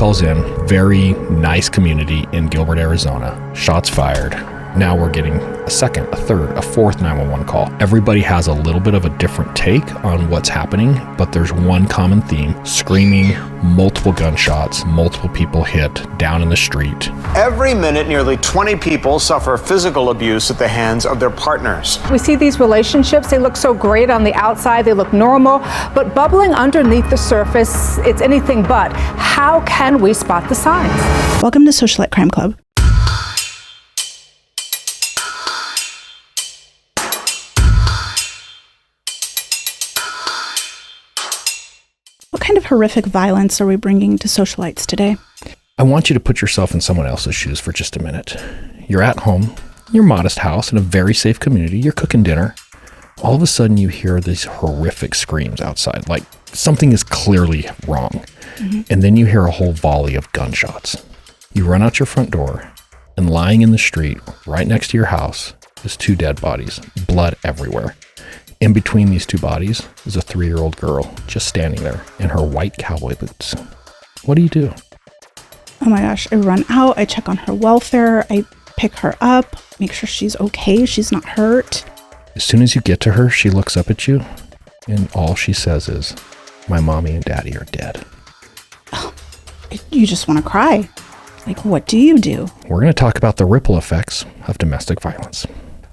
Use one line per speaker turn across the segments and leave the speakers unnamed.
calls in. Very nice community in Gilbert, Arizona. Shots fired. Now we're getting a second, a third, a fourth 911 call. Everybody has a little bit of a different take on what's happening, but there's one common theme: screaming, multiple gunshots, multiple people hit down in the street.
Every minute, nearly 20 people suffer physical abuse at the hands of their partners.
We see these relationships, they look so great on the outside, they look normal, but bubbling underneath the surface, it's anything but. How can we spot the signs?
Welcome to Socialite Crime Club. What kind of horrific violence are we bringing to socialites today?
I want you to put yourself in someone else's shoes for just a minute. You're at home, your modest house in a very safe community, you're cooking dinner. All of a sudden you hear these horrific screams outside, like something is clearly wrong. Mm-hmm. And then you hear a whole volley of gunshots. You run out your front door, and lying in the street right next to your house is 2 dead bodies, blood everywhere. In between these 2 bodies is a 3-year-old girl just standing there in her white cowboy boots. What do?
Oh my gosh, I run out, I check on her welfare, I pick her up, make sure she's okay, she's not hurt.
As soon as you get to her, she looks up at you, and all she says is, "My mommy and daddy are dead."
Oh, you just want to cry. Like, what do you do?
We're going to talk about the ripple effects of domestic violence.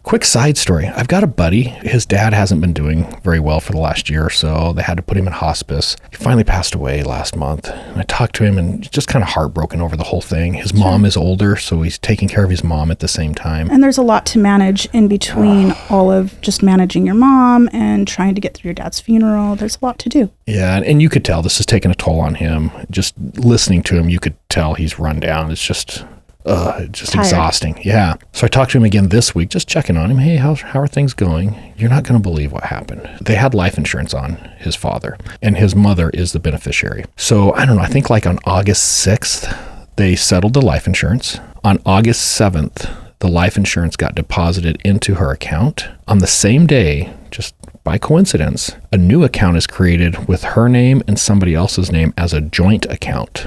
Quick side story. I've got a buddy. His dad hasn't been doing very well for the last year or so. They had to put him in hospice. He finally passed away last month. And I talked to him and just kind of heartbroken over the whole thing. His mom is older, so he's taking care of his mom at the same time.
And there's a lot to manage in between all of just managing your mom and trying to get through your dad's funeral. There's a lot to do.
Yeah, and you could tell this is taking a toll on him. Just listening to him, you could tell he's run down. It's just exhausting. Yeah. So I talked to him again this week, just checking on him. Hey, how are things going? You're not going to believe what happened. They had life insurance on his father, and his mother is the beneficiary. So I don't know, I think like on August 6th, they settled the life insurance. On August 7th, the life insurance got deposited into her account. On the same day, just by coincidence, a new account is created with her name and somebody else's name as a joint account.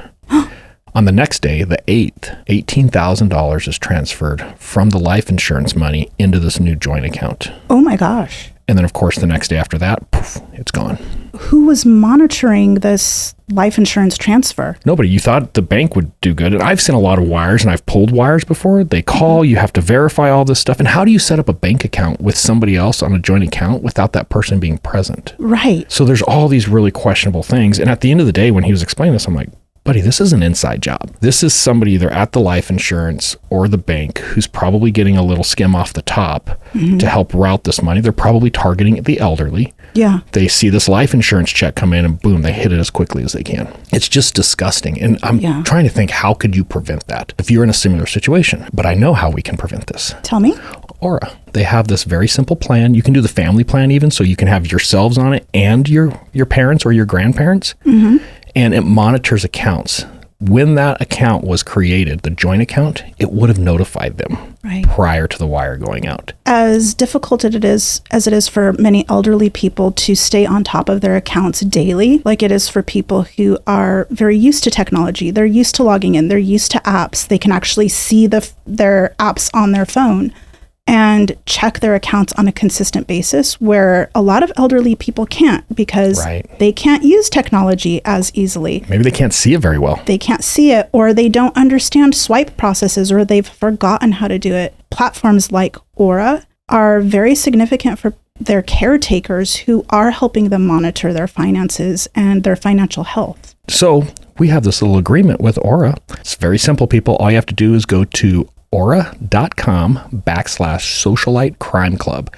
On the next day, the 8th, $18,000 is transferred from the life insurance money into this new joint account.
Oh my gosh.
And then, of course, the next day after that, poof, it's gone.
Who was monitoring this life insurance transfer?
Nobody. You thought the bank would do good. And I've seen a lot of wires, and I've pulled wires before. They call, you have to verify all this stuff. And how do you set up a bank account with somebody else on a joint account without that person being present?
Right.
So there's all these really questionable things. And at the end of the day, when he was explaining this, I'm like, buddy, this is an inside job. This is somebody either at the life insurance or the bank who's probably getting a little skim off the top to help route this money. They're probably targeting the elderly.
Yeah.
They see this life insurance check come in and boom, they hit it as quickly as they can. It's just disgusting. And I'm trying to think, how could you prevent that if you're in a similar situation? But I know how we can prevent this.
Tell me.
Aura. They have this very simple plan. You can do the family plan even, so you can have yourselves on it and your parents or your grandparents. Mm-hmm. And it monitors accounts. When that account was created, the joint account, it would have notified them prior to the wire going out.
As difficult as it is for many elderly people to stay on top of their accounts daily, like it is for people who are very used to technology. They're used to logging in. They're used to apps. They can actually see their apps on their phone and check their accounts on a consistent basis, where a lot of elderly people can't, because they can't use technology as easily.
Maybe they can't see it very well.
They can't see it, or they don't understand swipe processes, or they've forgotten how to do it. Platforms like Aura are very significant for their caretakers who are helping them monitor their finances and their financial health.
So we have this little agreement with Aura. It's very simple, people. All you have to do is go to aura.com/Socialite Crime Club.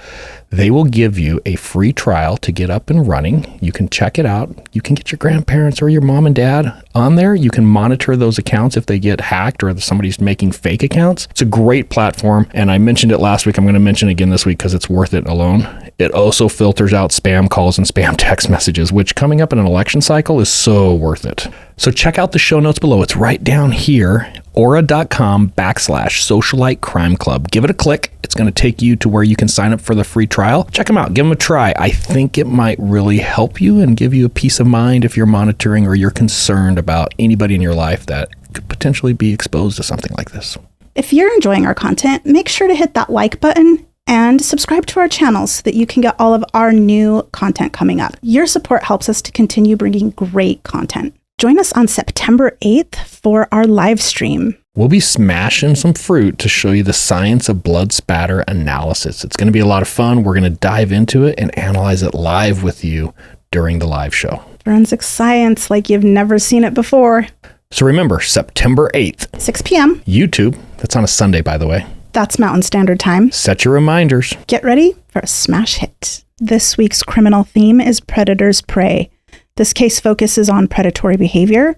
They will give you a free trial to get up and running. You can check it out. You can get your grandparents or your mom and dad on there. You can monitor those accounts if they get hacked or if somebody's making fake accounts. It's a great platform, and I mentioned it last week. I'm going to mention it again this week because it's worth it alone. It also filters out spam calls and spam text messages, which coming up in an election cycle is so worth it. So check out the show notes below. It's right down here, aura.com/Socialite Crime Club. Give it a click. It's going to take you to where you can sign up for the free trial. Check them out. Give them a try. I think it might really help you and give you a peace of mind if you're monitoring or you're concerned about anybody in your life that could potentially be exposed to something like this.
If you're enjoying our content, make sure to hit that like button and subscribe to our channel so that you can get all of our new content coming up. Your support helps us to continue bringing great content. Join us on September 8th for our live stream.
We'll be smashing some fruit to show you the science of blood spatter analysis. It's going to be a lot of fun. We're going to dive into it and analyze it live with you during the live show.
Forensic science like you've never seen it before.
So remember, September 8th.
6 p.m.
YouTube. That's on a Sunday, by the way.
That's Mountain Standard Time.
Set your reminders.
Get ready for a smash hit. This week's criminal theme is predator's prey. This case focuses on predatory behavior,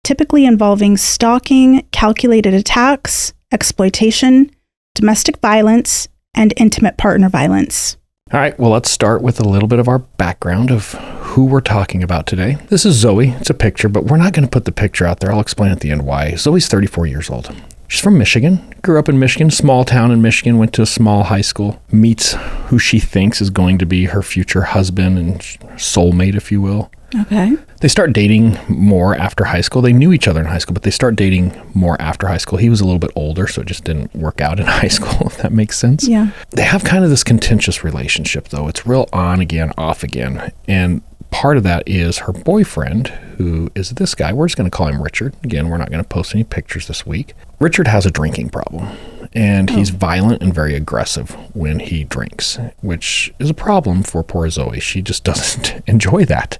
typically involving stalking, calculated attacks, exploitation, domestic violence, and intimate partner violence.
All right, well, let's start with a little bit of our background of who we're talking about today. This is Zoe. It's a picture, but we're not going to put the picture out there. I'll explain at the end why. Zoe's 34 years old. She's from Michigan, grew up in Michigan, small town in Michigan, went to a small high school, meets who she thinks is going to be her future husband and soulmate, if you will.
Okay.
They start dating more after high school. They knew each other in high school, but they start dating more after high school. He was a little bit older, so it just didn't work out in high school, if that makes sense.
Yeah.
They have kind of this contentious relationship, though. It's real on again, off again. And part of that is her boyfriend, who is this guy. We're just going to call him Richard. Again, we're not going to post any pictures this week. Richard has a drinking problem, and he's violent and very aggressive when he drinks, which is a problem for poor Zoe. She just doesn't enjoy that.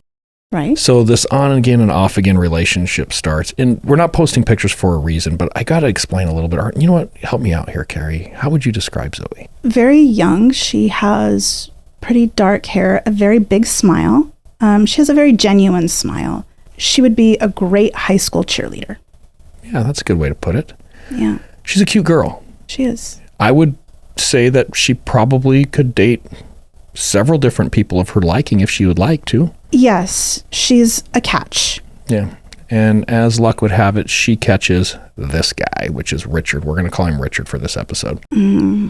Right.
So this on again and off again relationship starts, and we're not posting pictures for a reason, but I got to explain a little bit. You know what? Help me out here, Carrie. How would you describe Zoe?
Very young. She has pretty dark hair, a very big smile. She has a very genuine smile. She would be a great high school cheerleader.
Yeah, that's a good way to put it.
Yeah.
She's a cute girl.
She is.
I would say that she probably could date several different people of her liking if she would like to.
Yes, she's a catch.
Yeah. And as luck would have it, she catches this guy, which is Richard. We're going to call him Richard for this episode.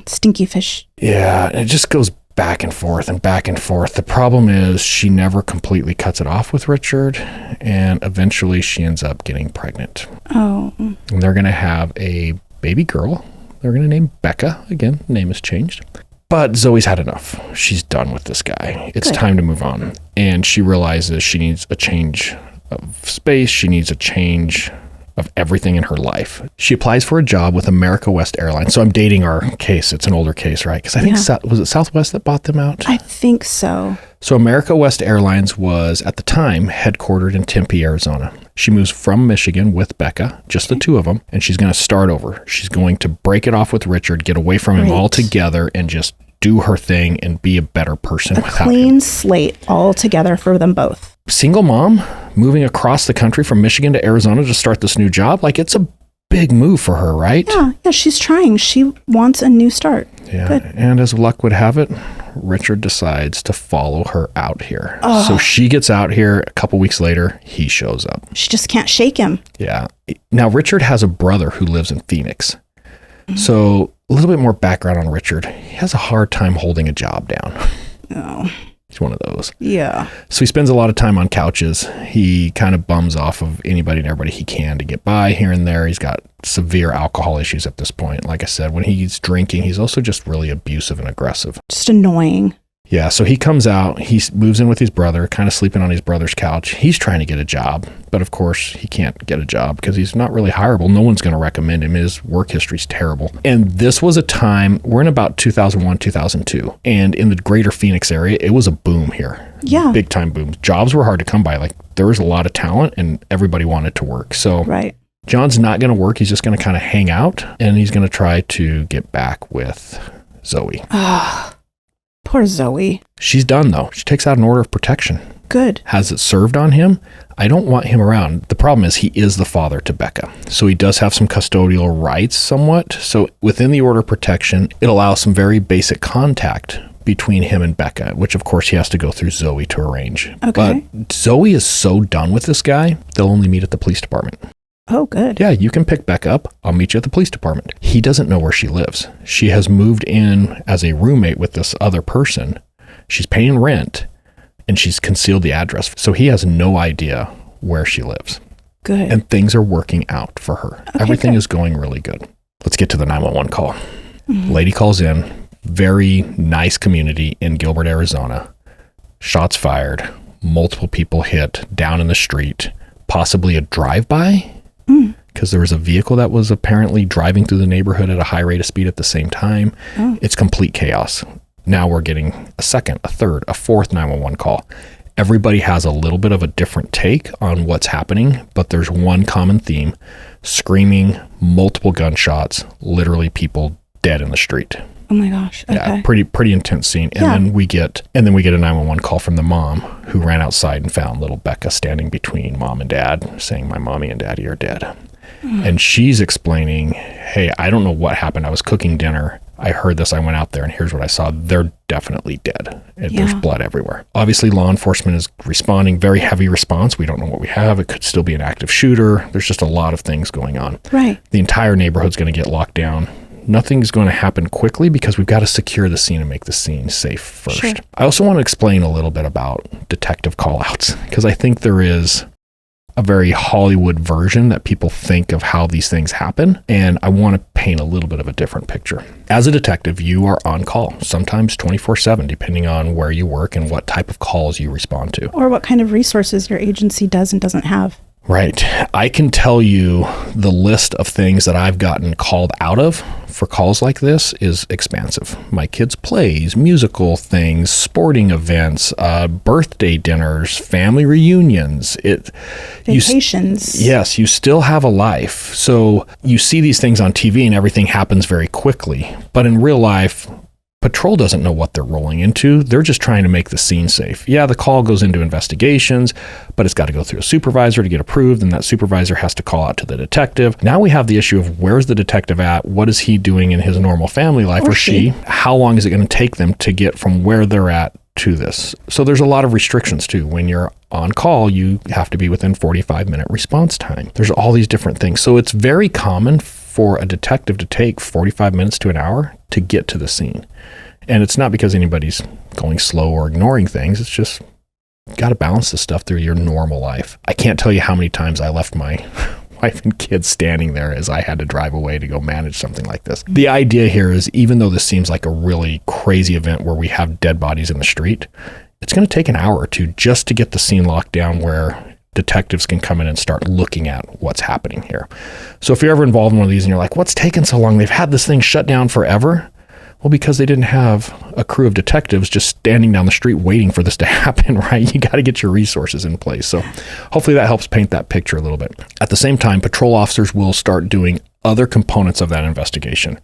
Stinky fish.
Yeah, it just goes back and forth and back and forth. The problem is she never completely cuts it off with Richard, and eventually she ends up getting pregnant.
Oh.
And they're going to have a baby girl. They're going to name Becca. Again, name has changed. But Zoe's had enough. She's done with this guy. It's time to move on. And she realizes she needs a change of space. She needs a change of everything in her life. She applies for a job with America West Airlines. So I'm dating our case. It's an older case, right? Because I think, was it Southwest that bought them out?
I think so.
So America West Airlines was, at the time, headquartered in Tempe, Arizona. She moves from Michigan with Becca, just the two of them, and she's going to start over. She's going to break it off with Richard, get away from him altogether, and just do her thing and be a better person without him.
Clean slate altogether for them both.
Single mom, moving across the country from Michigan to Arizona to start this new job. Like, it's a big move for her, right?
Yeah, she's trying. She wants a new start.
Yeah,
good.
And as luck would have it, Richard decides to follow her out here. So she gets out here. A couple weeks later, he shows up.
She just can't shake him.
Yeah. Now, Richard has a brother who lives in Phoenix. So a little bit more background on Richard. He has a hard time holding a job down.
Oh.
He's one of those.
Yeah.
So he spends a lot of time on couches. He kind of bums off of anybody and everybody he can to get by here and there. He's got severe alcohol issues at this point. Like I said, when he's drinking, he's also just really abusive and aggressive.
Just annoying.
Yeah, so he comes out, he moves in with his brother, kind of sleeping on his brother's couch. He's trying to get a job, but of course he can't get a job because he's not really hireable. No one's going to recommend him. His work history's terrible. And this was a time, we're in about 2001, 2002, and in the greater Phoenix area, it was a boom here.
Yeah.
Big time boom. Jobs were hard to come by. Like, there was a lot of talent and everybody wanted to work. So
right.
John's not going to work. He's just going to kind of hang out, and he's going to try to get back with Zoe.
Poor Zoe.
She's done, though. She takes out an order of protection.
Good.
Has it served on him? I don't want him around. The problem is he is the father to Becca. So he does have some custodial rights somewhat. So within the order of protection, it allows some very basic contact between him and Becca, which of course he has to go through Zoe to arrange.
Okay.
But Zoe is so done with this guy, they'll only meet at the police department.
Oh, good.
Yeah, you can pick Becca up. I'll meet you at the police department. He doesn't know where she lives. She has moved in as a roommate with this other person. She's paying rent, and she's concealed the address. So he has no idea where she lives.
Good.
And things are working out for her.
Okay,
Everything
good.
is going really good. Let's get to the 911 call. Lady calls in. Very nice community in Gilbert, Arizona. Shots fired. Multiple people hit down in the street. Possibly a drive-by, because there was a vehicle that was apparently driving through the neighborhood at a high rate of speed at the same time. It's complete chaos. Now we're getting a second, a third, a fourth 911 call. Everybody has a little bit of a different take on what's happening, but there's one common theme: screaming, multiple gunshots, literally people dead in the street.
Oh my gosh. Okay.
Yeah, pretty intense scene. And then we get a 911 call from the mom, who ran outside and found little Becca standing between mom and dad, saying, "My mommy and daddy are dead." And she's explaining, "Hey, I don't know what happened. I was cooking dinner. I heard this. I went out there, and here's what I saw. They're definitely dead. There's blood everywhere." Obviously, law enforcement is responding. Very heavy response. We don't know what we have. It could still be an active shooter. There's just a lot of things going on.
Right.
The entire neighborhood's going to get locked down. Nothing's going to happen quickly because we've got to secure the scene and make the scene safe first.
Sure.
I also want to explain a little bit about detective call-outs, because I think there is a very Hollywood version that people think of how these things happen, and I want to paint a little bit of a different picture. As a detective, you are on call, sometimes 24/7, depending on where you work and what type of calls you respond to.
Or what kind of resources your agency does and doesn't have.
Right. I can tell you the list of things that I've gotten called out of for calls like this is expansive. My kids' plays, musical things, sporting events, birthday dinners, family reunions.
Vacations.
Yes, you still have a life. So you see these things on TV and everything happens very quickly. But in real life, patrol doesn't know what they're rolling into. They're just trying to make the scene safe. Yeah, the call goes into investigations, but it's got to go through a supervisor to get approved, and that supervisor has to call out to the detective. Now we have the issue of, where's the detective at? What is he doing in his normal family life, or she? How long is it going to take them to get from where they're at to this? So there's a lot of restrictions too. When you're on call, you have to be within 45-minute response time. There's all these different things. So it's very common for a detective to take 45 minutes to an hour to get to the scene. And it's not because anybody's going slow or ignoring things. It's just, you got to balance this stuff through your normal life. I can't tell you how many times I left my wife and kids standing there as I had to drive away to go manage something like this. The idea here is, even though this seems like a really crazy event where we have dead bodies in the street, it's going to take an hour or two just to get the scene locked down where detectives can come in and start looking at what's happening here. So if you're ever involved in one of these and you're like, what's taking so long? They've had this thing shut down forever. Well, because they didn't have a crew of detectives just standing down the street waiting for this to happen, right? You got to get your resources in place. So hopefully that helps paint that picture a little bit. At the same time, patrol officers will start doing other components of that investigation,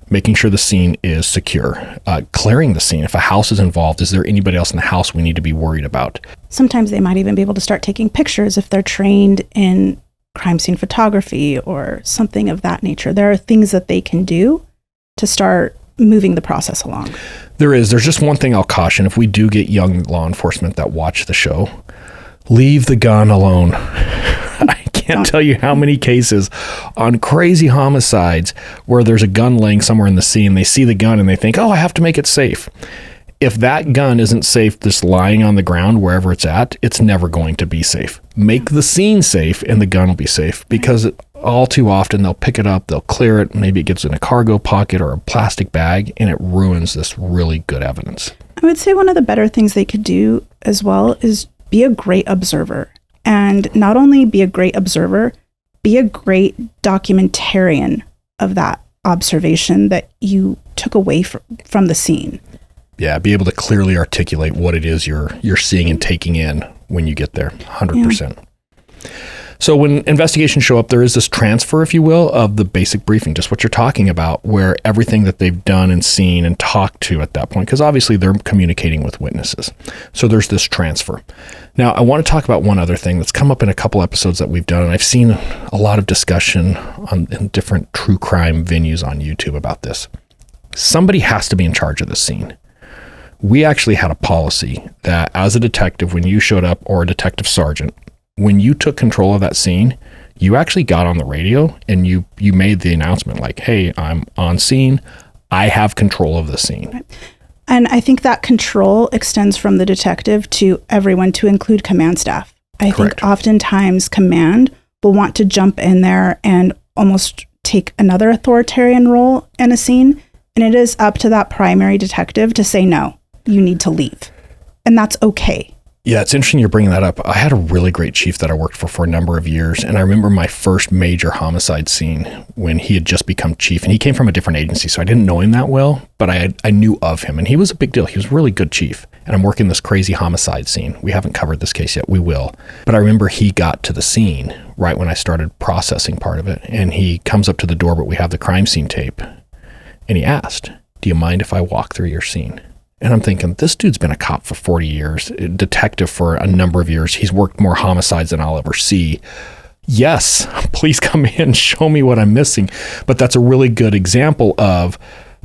making sure the scene is secure, clearing the scene. If a house is involved, is there anybody else in the house we need to be worried about?
Sometimes they might even be able to start taking pictures if they're trained in crime scene photography or something of that nature. There are things that they can do to start moving the process along.
There's just one thing I'll caution. If we do get young law enforcement that watch the show, leave the gun alone. I can't tell you how many cases on crazy homicides where there's a gun laying somewhere in the scene. They see the gun and they think, oh, I have to make it safe. If that gun isn't safe, just lying on the ground wherever it's at, it's never going to be safe. Make the scene safe and the gun will be safe, because all too often they'll pick it up, they'll clear it, maybe it gets in a cargo pocket or a plastic bag, and it ruins this really good evidence.
I would say one of the better things they could do as well is be a great observer. And not only be a great observer, be a great documentarian of that observation that you took away from the scene.
Yeah, be able to clearly articulate what it is you're seeing and taking in when you get there, 100%. Yeah. So when investigations show up, there is this transfer, if you will, of the basic briefing, just what you're talking about, where everything that they've done and seen and talked to at that point, because obviously they're communicating with witnesses. So there's this transfer. Now, I want to talk about one other thing that's come up in a couple episodes that we've done, and I've seen a lot of discussion in different true crime venues on YouTube about this. Somebody has to be in charge of this scene. We actually had a policy that as a detective, when you showed up, or a detective sergeant, when you took control of that scene, You actually got on the radio and you made the announcement like, hey, I'm on scene. I have control of the scene.
Right. And I think that control extends from the detective to everyone, to include command staff. I
Correct.
think oftentimes command will want to jump in there and almost take another authoritarian role in a scene. And it is up to that primary detective to say, no, you need to leave. And that's okay.
Yeah, it's interesting you're bringing that up. I had a really great chief that I worked for a number of years. And I remember my first major homicide scene when he had just become chief. And he came from a different agency, so I didn't know him that well, but I knew of him. And he was a big deal. He was a really good chief. And I'm working this crazy homicide scene. We haven't covered this case yet. We will. But I remember he got to the scene right when I started processing part of it. And he comes up to the door, but we have the crime scene tape. And he asked, do you mind if I walk through your scene? And I'm thinking, this dude's been a cop for 40 years, a detective for a number of years. He's worked more homicides than I'll ever see. Yes, please come in, show me what I'm missing. But that's a really good example of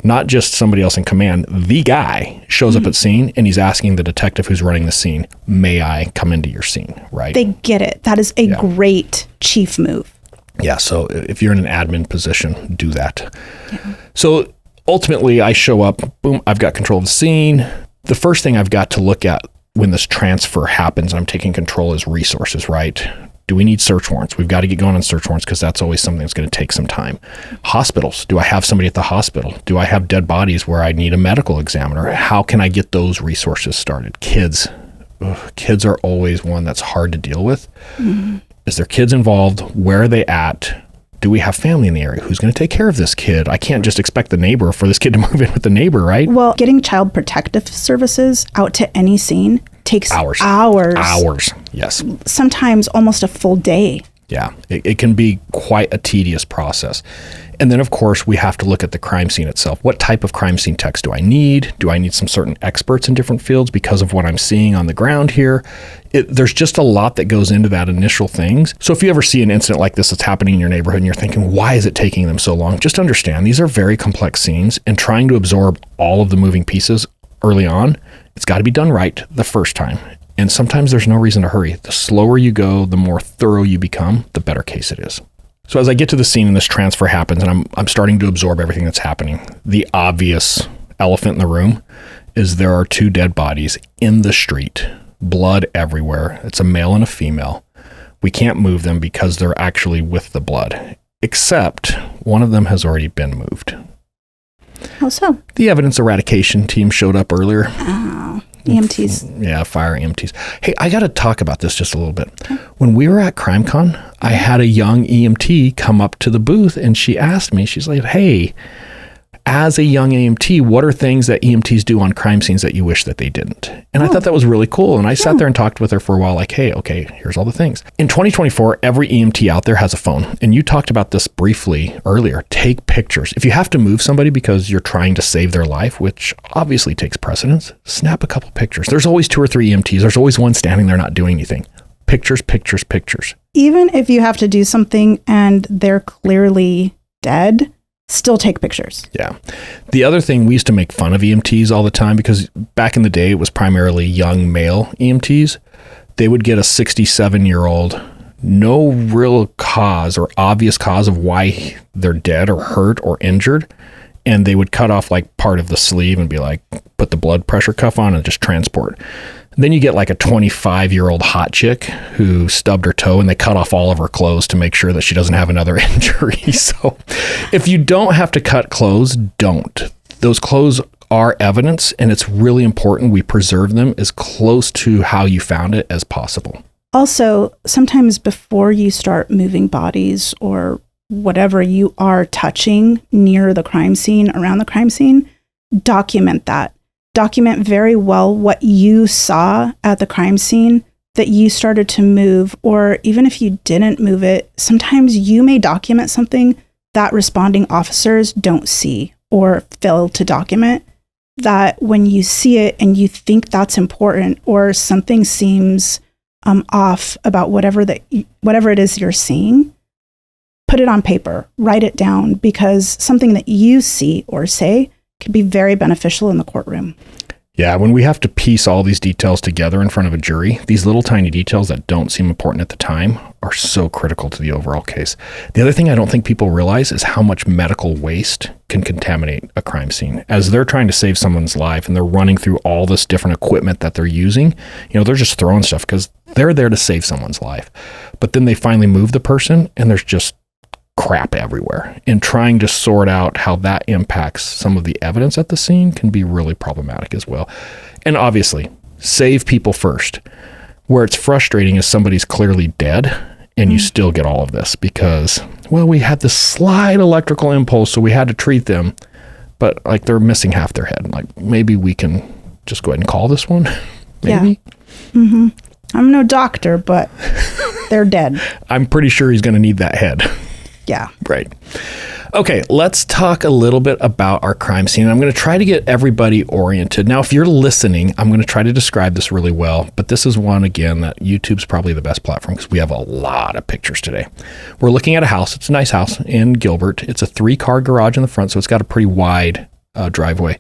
not just somebody else in command. The guy shows up at scene and he's asking the detective who's running the scene, may I come into your scene, right?
They get it. That is a great chief move.
Yeah, so if you're in an admin position, do that. Yeah. So ultimately, I show up, boom, I've got control of the scene. The first thing I've got to look at when this transfer happens, I'm taking control, is resources, right? Do we need search warrants? We've got to get going on search warrants because that's always something that's going to take some time. Hospitals. Do I have somebody at the hospital? Do I have dead bodies where I need a medical examiner? How can I get those resources started? Kids. Kids are always one that's hard to deal with. Mm-hmm. Is there kids involved? Where are they at? Do we have family in the area? Who's going to take care of this kid? I can't just expect the neighbor for this kid to move in with the neighbor, right?
Well, getting child protective services out to any scene takes hours.
Yes.
Sometimes almost a full day.
Yeah, it can be quite a tedious process. And then, of course, we have to look at the crime scene itself. What type of crime scene techs do I need? Do I need some certain experts in different fields because of what I'm seeing on the ground here? There's just a lot that goes into that initial things. So if you ever see an incident like this that's happening in your neighborhood and you're thinking, why is it taking them so long? Just understand these are very complex scenes, and trying to absorb all of the moving pieces early on, it's got to be done right the first time. And sometimes there's no reason to hurry. The slower you go, the more thorough you become, the better case it is. So as I get to the scene and this transfer happens and I'm starting to absorb everything that's happening, the obvious elephant in the room is there are two dead bodies in the street, blood everywhere. It's a male and a female. We can't move them because they're actually with the blood, except one of them has already been moved.
How so?
The evidence eradication team showed up earlier.
Oh. EMTs.
Yeah, fire EMTs. Hey, I got to talk about this just a little bit. Okay. When we were at CrimeCon, I had a young EMT come up to the booth and she asked me, she's like, hey, as a young EMT, what are things that EMTs do on crime scenes that you wish that they didn't? And I thought that was really cool. And I sat there and talked with her for a while, like, hey, okay, here's all the things. In 2024, every EMT out there has a phone. And you talked about this briefly earlier. Take pictures. If you have to move somebody because you're trying to save their life, which obviously takes precedence, snap a couple pictures. There's always 2 or 3 EMTs. There's always one standing there not doing anything. Pictures, pictures, pictures.
Even if you have to do something and they're clearly dead, still take pictures.
Yeah. The other thing, we used to make fun of EMTs all the time because back in the day, it was primarily young male EMTs. They would get a 67-year-old, no real cause or obvious cause of why they're dead or hurt or injured. And they would cut off like part of the sleeve and be like, put the blood pressure cuff on and just transport. Then you get like a 25-year-old hot chick who stubbed her toe and they cut off all of her clothes to make sure that she doesn't have another injury. So if you don't have to cut clothes, don't. Those clothes are evidence, and it's really important we preserve them as close to how you found it as possible.
Also, sometimes before you start moving bodies or whatever you are touching near the crime scene, around the crime scene, document that. Document very well what you saw at the crime scene that you started to move, or even if you didn't move it, sometimes you may document something that responding officers don't see or fail to document, that when you see it and you think that's important or something seems off about whatever it is you're seeing, put it on paper, write it down, because something that you see or say could be very beneficial in the courtroom.
Yeah, when we have to piece all these details together in front of a jury, these little tiny details that don't seem important at the time are so critical to the overall case. The other thing I don't think people realize is how much medical waste can contaminate a crime scene. As they're trying to save someone's life and they're running through all this different equipment that they're using, they're just throwing stuff because they're there to save someone's life. But then they finally move the person and there's just crap everywhere, and trying to sort out how that impacts some of the evidence at the scene can be really problematic as well. And obviously, save people first. Where it's frustrating is somebody's clearly dead and you still get all of this because, well, we had this slight electrical impulse, so we had to treat them, but like they're missing half their head. Like maybe we can just go ahead and call this one. Maybe.
Yeah. I'm no doctor, but they're dead.
I'm pretty sure he's going to need that head.
Yeah.
Right. Okay, let's talk a little bit about our crime scene. I'm going to try to get everybody oriented. Now, if you're listening, I'm going to try to describe this really well, but this is one, again, that YouTube's probably the best platform because we have a lot of pictures today. We're looking at a house. It's a nice house in Gilbert. It's a 3-car garage in the front, so it's got a pretty wide driveway.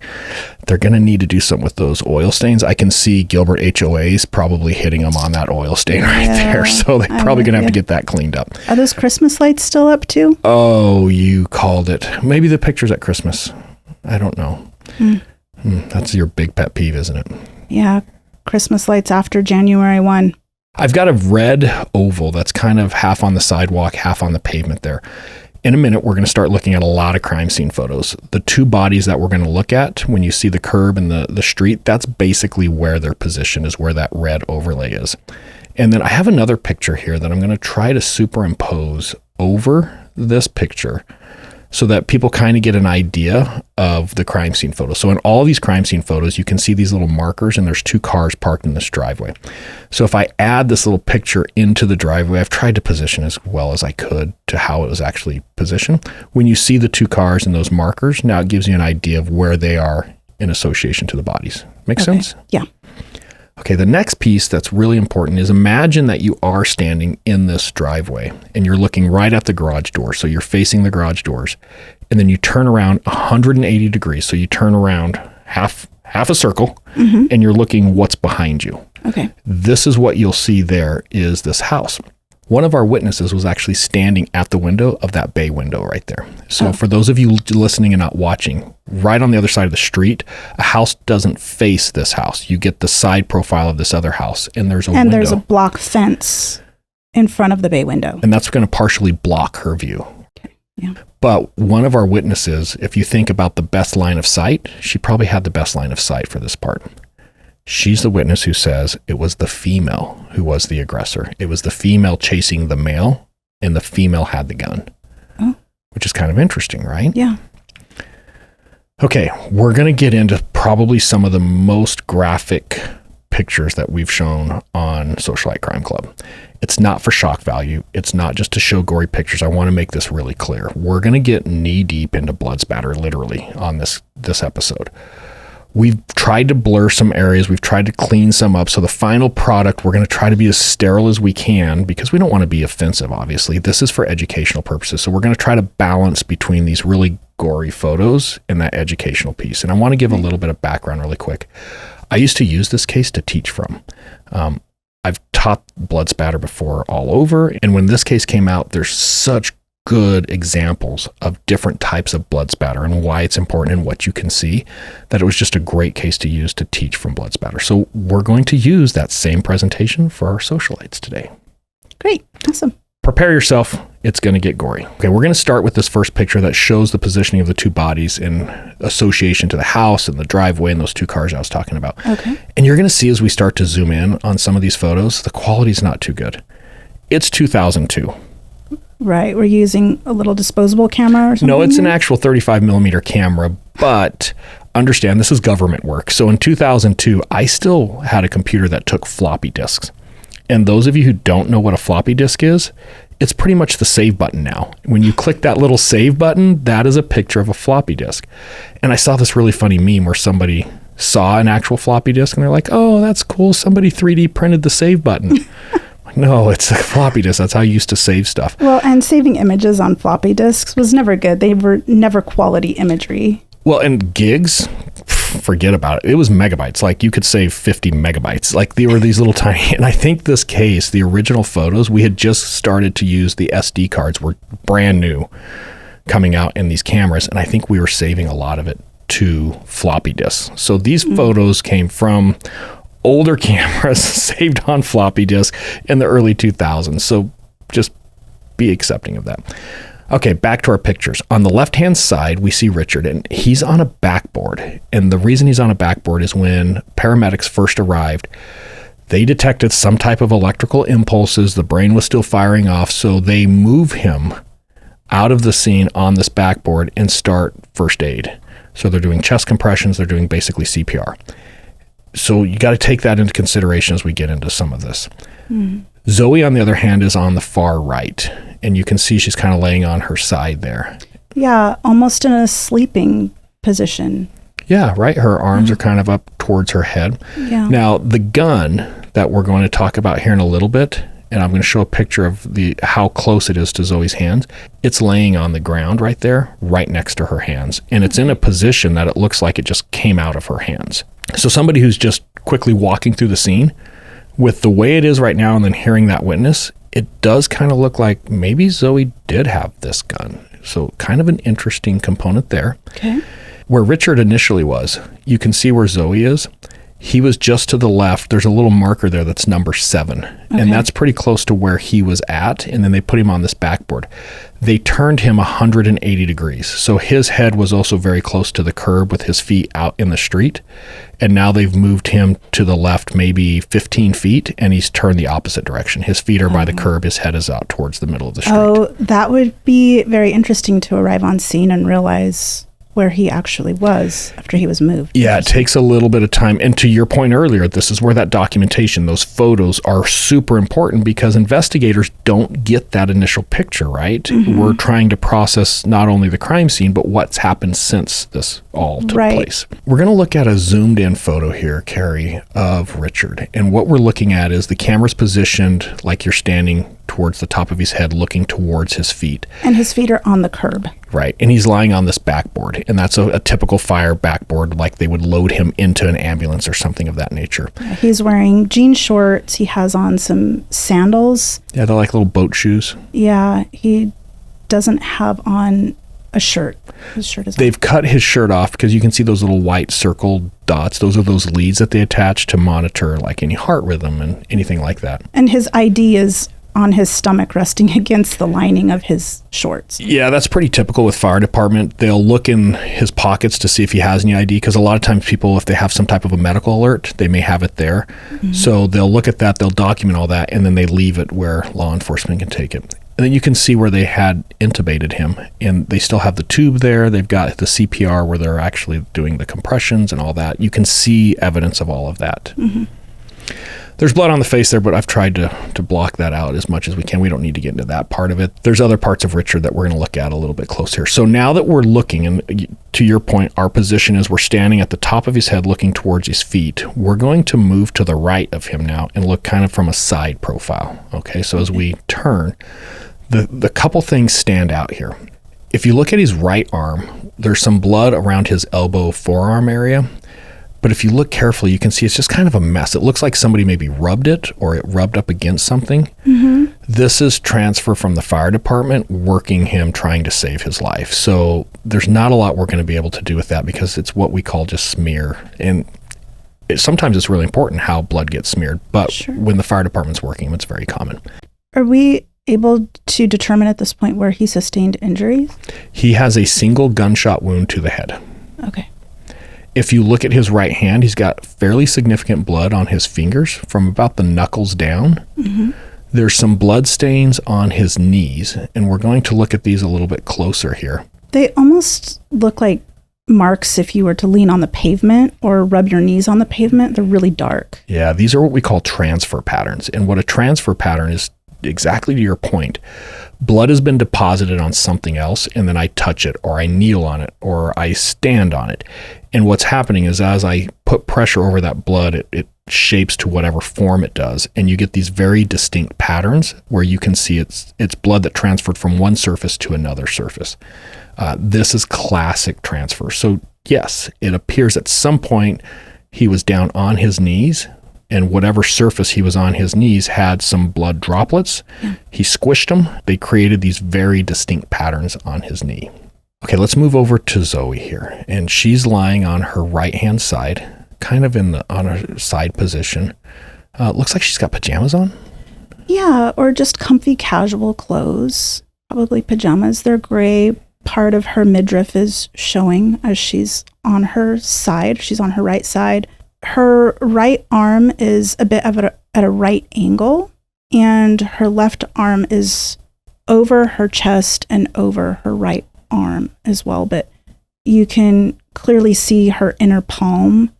They're going to need to do something with those oil stains. I can see Gilbert HOAs probably hitting them on that oil stain right there. So they're probably going to have to get that cleaned up.
Are those Christmas lights still up too?
Oh, you called it. Maybe the pictures at Christmas. I don't know. That's your big pet peeve, isn't it?
Yeah. Christmas lights after January 1.
I've got a red oval that's kind of half on the sidewalk, half on the pavement there. In a minute, we're going to start looking at a lot of crime scene photos. The 2 bodies that we're going to look at, when you see the curb and the street, that's basically where their position is, where that red overlay is. And then I have another picture here that I'm going to try to superimpose over this picture so that people kind of get an idea of the crime scene photo. So in all these crime scene photos, you can see these little markers and there's 2 cars parked in this driveway. So if I add this little picture into the driveway, I've tried to position as well as I could to how it was actually positioned. When you see the 2 cars and those markers, now it gives you an idea of where they are in association to the bodies. Make sense?
Yeah.
Okay, the next piece that's really important is imagine that you are standing in this driveway and you're looking right at the garage door. So you're facing the garage doors and then you turn around 180 degrees. So you turn around half a circle and you're looking what's behind you.
Okay.
This is what you'll see there is this house. One of our witnesses was actually standing at the window of that bay window right there. So for those of you listening and not watching, right on the other side of the street, a house doesn't face this house. You get the side profile of this other house, and there's a window.
And there's a block fence in front of the bay window.
And that's going to partially block her view.
Okay. Yeah.
But one of our witnesses, if you think about the best line of sight, she probably had the best line of sight for this part. She's the witness who says it was the female who was the aggressor. It was the female chasing the male, and the female had the gun, which is kind of interesting, right?
Yeah.
Okay, we're going to get into probably some of the most graphic pictures that we've shown on Socialite Crime Club. It's not for shock value. It's not just to show gory pictures. I want to make this really clear. We're going to get knee deep into blood spatter, literally, on this episode. We've tried to blur some areas. We've tried to clean some up. So the final product, we're going to try to be as sterile as we can because we don't want to be offensive, obviously. This is for educational purposes. So we're going to try to balance between these really gory photos and that educational piece. And I want to give a little bit of background really quick. I used to use this case to teach from. I've taught blood spatter before all over. And when this case came out, there's such good examples of different types of blood spatter and why it's important and what you can see, that it was just a great case to use to teach from blood spatter. So we're going to use that same presentation for our socialites today.
Great. Awesome.
Prepare yourself. It's going to get gory. Okay, we're going to start with this first picture that shows the positioning of the 2 bodies in association to the house and the driveway and those 2 cars I was talking about.
Okay.
And you're going to see as we start to zoom in on some of these photos, the quality is not too good. It's 2002.
Right. We're using a little disposable camera or something?
No, it's an actual 35 millimeter camera, but understand this is government work. So in 2002, I still had a computer that took floppy disks. And those of you who don't know what a floppy disk is, it's pretty much the save button now. When you click that little save button, that is a picture of a floppy disk. And I saw this really funny meme where somebody saw an actual floppy disk and they're like, oh, that's cool. Somebody 3D printed the save button. No, it's a floppy disk. That's how you used to save stuff.
Well, and saving images on floppy disks was never good. They were never quality imagery.
Well, and gigs, forget about it. It was megabytes. Like you could save 50 megabytes. Like they were these little tiny, and I think this case, the original photos, we had just started to use the SD cards, were brand new coming out in these cameras. And I think we were saving a lot of it to floppy disks. So these photos came from older cameras saved on floppy disk in the early 2000s. So just be accepting of that. Okay, back to our pictures. On the left-hand side, we see Richard, and he's on a backboard. And the reason he's on a backboard is when paramedics first arrived, they detected some type of electrical impulses. The brain was still firing off, so they move him out of the scene on this backboard and start first aid. So they're doing chest compressions, they're doing basically CPR. So you got to take that into consideration as we get into some of this. Zoe, on the other hand, is on the far right, and you can see she's kind of laying on her side there.
Yeah, almost in a sleeping position.
Yeah, right. Her arms are kind of up towards her head.
Yeah.
Now, the gun that we're going to talk about here in a little bit, and I'm going to show a picture of how close it is to Zoe's hands. It's laying on the ground right there, right next to her hands. And it's in a position that it looks like it just came out of her hands. So somebody who's just quickly walking through the scene, with the way it is right now and then hearing that witness, it does kind of look like maybe Zoe did have this gun. So kind of an interesting component there.
Okay.
Where Richard initially was, you can see where Zoe is. He was just to the left. There's a little marker there that's number 7. Okay. And that's pretty close to where he was at. And then they put him on this backboard. They turned him 180 degrees. So his head was also very close to the curb with his feet out in the street. And now they've moved him to the left maybe 15 feet, and he's turned the opposite direction. His feet are by the curb. His head is out towards the middle of the street.
Oh, that would be very interesting to arrive on scene and realize where he actually was after he was moved.
Yeah, it takes a little bit of time. And to your point earlier, this is where that documentation, those photos are super important because investigators don't get that initial picture, right? We're trying to process not only the crime scene, but what's happened since this all took place. We're going to look at a zoomed in photo here, Carrie, of Richard. And what we're looking at is the camera's positioned like you're standing towards the top of his head, looking towards his feet.
And his feet are on the curb.
Right. And he's lying on this backboard. And that's a typical fire backboard, like they would load him into an ambulance or something of that nature.
He's wearing jean shorts. He has on some sandals.
Yeah, they're like little boat shoes.
Yeah. He doesn't have on a shirt. His shirt is
They've cut his shirt off because you can see those little white circled dots. Those are those leads that they attach to monitor like any heart rhythm and anything like that.
And his ID is on his stomach, resting against the lining of his shorts.
Yeah, that's pretty typical with fire department. They'll look in his pockets to see if he has any ID, because a lot of times people, if they have some type of a medical alert, they may have it there. So they'll look at that, they'll document all that, and then they leave it where law enforcement can take it. And then you can see where they had intubated him, and they still have the tube there. They've got the CPR where they're actually doing the compressions and all that. You can see evidence of all of that. There's blood on the face there, but I've tried to block that out as much as we can. We don't need to get into that part of it. There's other parts of Richard that we're going to look at a little bit closer. So now that we're looking, and to your point, our position is we're standing at the top of his head looking towards his feet. We're going to move to the right of him now and look kind of from a side profile. Okay, so as we turn, the couple things stand out here. If you look at his right arm, there's some blood around his elbow forearm area. But if you look carefully, you can see it's just kind of a mess. It looks like somebody maybe rubbed it or it rubbed up against something. This is transfer from the fire department working him, trying to save his life. So there's not a lot we're going to be able to do with that because it's what we call just smear. And sometimes it's really important how blood gets smeared. But when the fire department's working him, it's very common.
Are we able to determine at this point where he sustained injuries?
He has a single gunshot wound to the head.
Okay.
If you look at his right hand, he's got fairly significant blood on his fingers from about the knuckles down. There's some blood stains on his knees, and we're going to look at these a little bit closer here.
They almost look like marks if you were to lean on the pavement or rub your knees on the pavement. They're really dark.
Yeah, these are what we call transfer patterns. And what a transfer pattern is, exactly to your point, blood has been deposited on something else, and then I touch it, or I kneel on it, or I stand on it. And what's happening is as I put pressure over that blood, it shapes to whatever form it does. And you get these very distinct patterns where you can see it's blood that transferred from one surface to another surface. This is classic transfer. So yes, it appears at some point he was down on his knees, and whatever surface he was on his knees had some blood droplets. Yeah. He squished them. They created these very distinct patterns on his knee. Okay, let's move over to Zoe here. And she's lying on her right-hand side, kind of on her side position. Looks like she's got pajamas on.
Yeah, or just comfy casual clothes. Probably pajamas. They're gray. Part of her midriff is showing as she's on her side. She's on her right side. Her right arm is a bit at a right angle, and her left arm is over her chest and over her right arm as well. But you can clearly see her inner palm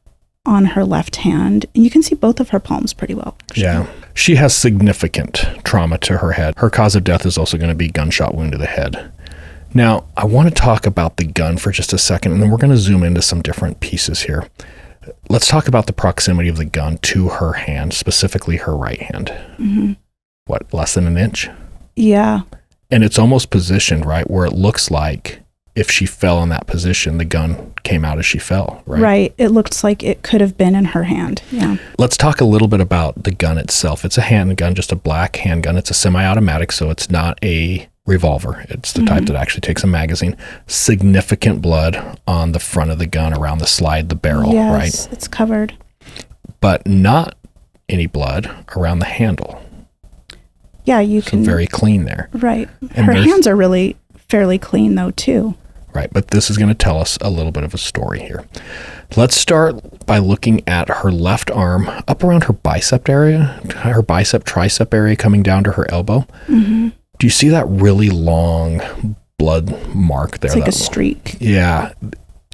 on her left hand, and you can see both of her palms pretty well. Actually.
Yeah. She has significant trauma to her head. Her cause of death is also going to be gunshot wound to the head. Now, I want to talk about the gun for just a second, and then we're going to zoom into some different pieces here. Let's talk about the proximity of the gun to her hand, specifically her right hand. Mm-hmm. What, less than an inch?
Yeah.
And it's almost positioned, right, where it looks like if she fell in that position, the gun came out as she fell, right?
Right. It looks like it could have been in her hand. Yeah.
Let's talk a little bit about the gun itself. It's a handgun, just a black handgun. It's a semi-automatic, so it's not a revolver. It's the type that actually takes a magazine. Significant blood on the front of the gun around the slide, the barrel, right?
Yes, it's covered.
But not any blood around the handle.
Yeah, you
so
can.
Very clean there.
Right. And her hands are really fairly clean though too.
Right, but this is going to tell us a little bit of a story here. Let's start by looking at her left arm up around her bicep area, her bicep tricep area coming down to her elbow. Mm-hmm. Do you see that really long blood mark there?
It's like a streak.
Yeah.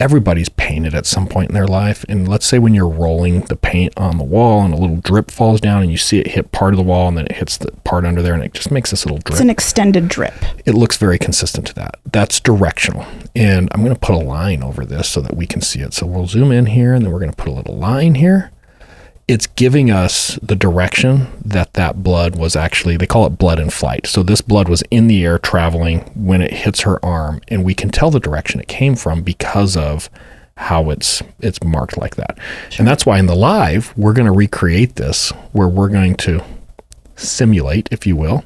Everybody's painted at some point in their life. And let's say when you're rolling the paint on the wall and a little drip falls down and you see it hit part of the wall and then it hits the part under there and it just makes this little drip.
It's an extended drip.
It looks very consistent to that. That's directional. And I'm going to put a line over this so that we can see it. So we'll zoom in here and then we're going to put a little line here. It's giving us the direction that blood was actually, they call it blood in flight. So this blood was in the air traveling when it hits her arm, and we can tell the direction it came from because of how it's marked like that. Sure. And that's why in the live, we're going to recreate this where we're going to simulate, if you will,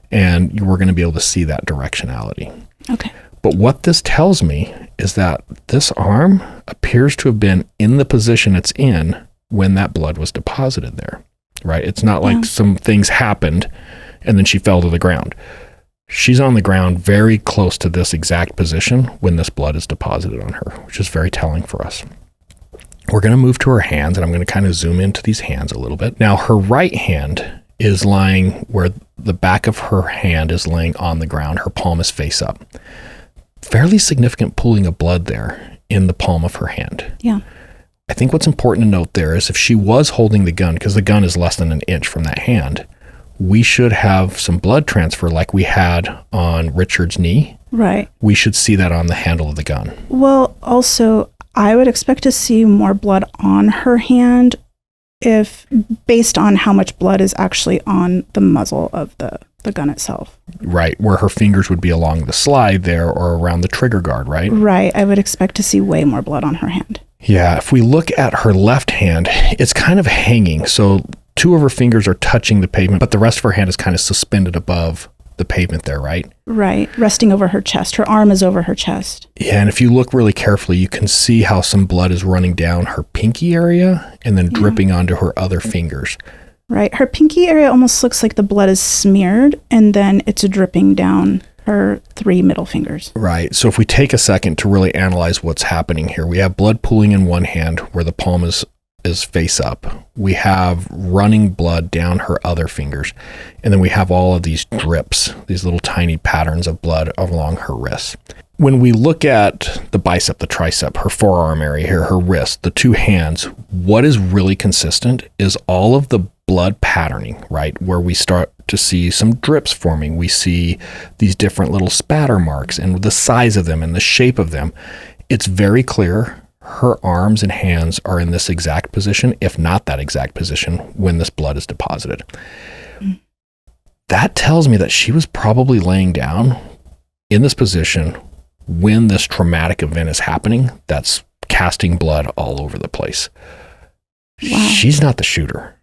and we're going to be able to see that directionality.
Okay.
But what this tells me is that this arm appears to have been in the position it's in when that blood was deposited there, right? It's not like some things happened and then she fell to the ground. She's on the ground very close to this exact position when this blood is deposited on her, which is very telling for us. We're going to move to her hands, and I'm going to kind of zoom into these hands a little bit. Now, her right hand is lying where the back of her hand is laying on the ground. Her palm is face up. Fairly significant pooling of blood there in the palm of her hand.
Yeah.
I think what's important to note there is if she was holding the gun, because the gun is less than an inch from that hand, we should have some blood transfer like we had on Richard's knee.
Right.
We should see that on the handle of the gun.
Well, also, I would expect to see more blood on her hand if based on how much blood is actually on the muzzle of the gun itself.
Right, where her fingers would be along the slide there or around the trigger guard, right?
Right. I would expect to see way more blood on her hand.
Yeah, if we look at her left hand, it's kind of hanging. So 2 of her fingers are touching the pavement, but the rest of her hand is kind of suspended above the pavement there, right?
Right, resting over her chest. Her arm is over her chest.
Yeah, and if you look really carefully, you can see how some blood is running down her pinky area and then dripping onto her other fingers.
Right, her pinky area almost looks like the blood is smeared and then it's dripping down her 3 middle fingers.
Right. So if we take a second to really analyze what's happening here, we have blood pooling in one hand where the palm is face up. We have running blood down her other fingers. And then we have all of these drips, these little tiny patterns of blood along her wrists. When we look at the bicep, the tricep, her forearm area here, her wrist, the 2 hands, what is really consistent is all of the blood patterning, right? Where we start to see some drips forming. We see these different little spatter marks and the size of them and the shape of them. It's very clear her arms and hands are in this exact position, if not that exact position, when this blood is deposited. That tells me that she was probably laying down in this position when this traumatic event is happening that's casting blood all over the place.
Wow.
She's not the shooter.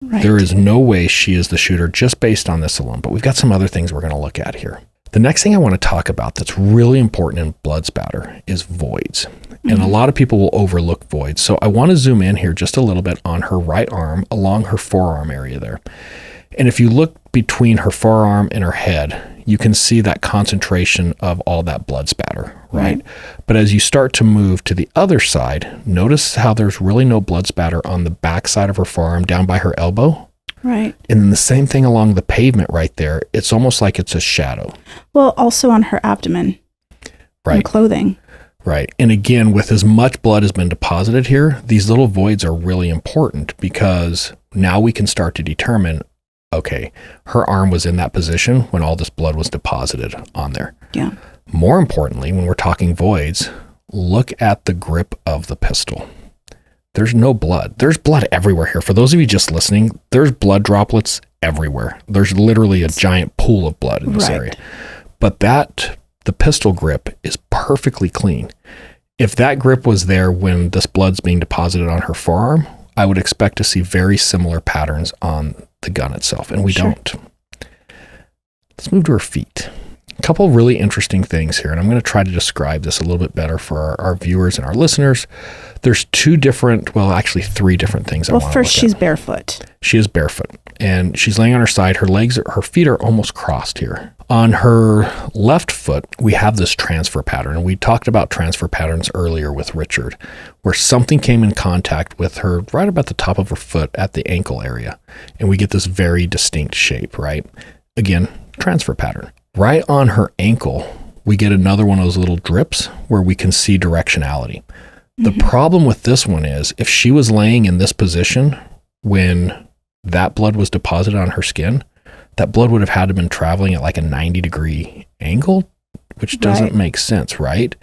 Right.
There is no way she is the shooter just based on this alone, but we've got some other things we're going to look at here. The next thing I want to talk about that's really important in blood spatter is voids. And a lot of people will overlook voids. So I want to zoom in here just a little bit on her right arm along her forearm area there. And if you look between her forearm and her head, you can see that concentration of all that blood spatter, right? But as you start to move to the other side, notice how there's really no blood spatter on the back side of her forearm down by her elbow.
Right.
And then the same thing along the pavement right there. It's almost like it's a shadow.
Well, also on her abdomen.
Right.
And clothing.
Right. And again, with as much blood has been deposited here, these little voids are really important because now we can start to determine, okay, her arm was in that position when all this blood was deposited on there.
Yeah.
More importantly, when we're talking voids, look at the grip of the pistol. There's no blood. There's blood everywhere here. For those of you just listening, there's blood droplets everywhere. There's literally a giant pool of blood in this area. But the pistol grip is perfectly clean. If that grip was there when this blood's being deposited on her forearm, I would expect to see very similar patterns on the gun itself, and we don't. Let's move to her feet. A couple of really interesting things here, and I'm going to try to describe this a little bit better for our viewers and our listeners. There's three different things I want to look at. Well, first,
she's barefoot.
She is barefoot, and she's laying on her side. Her feet are almost crossed here. On her left foot, we have this transfer pattern, and we talked about transfer patterns earlier with Richard, where something came in contact with her right about the top of her foot at the ankle area, and we get this very distinct shape, right? Again, transfer pattern. Right on her ankle, we get another one of those little drips where we can see directionality. The problem with this one is if she was laying in this position when that blood was deposited on her skin, that blood would have had to have been traveling at like a 90-degree angle, which doesn't make sense, right?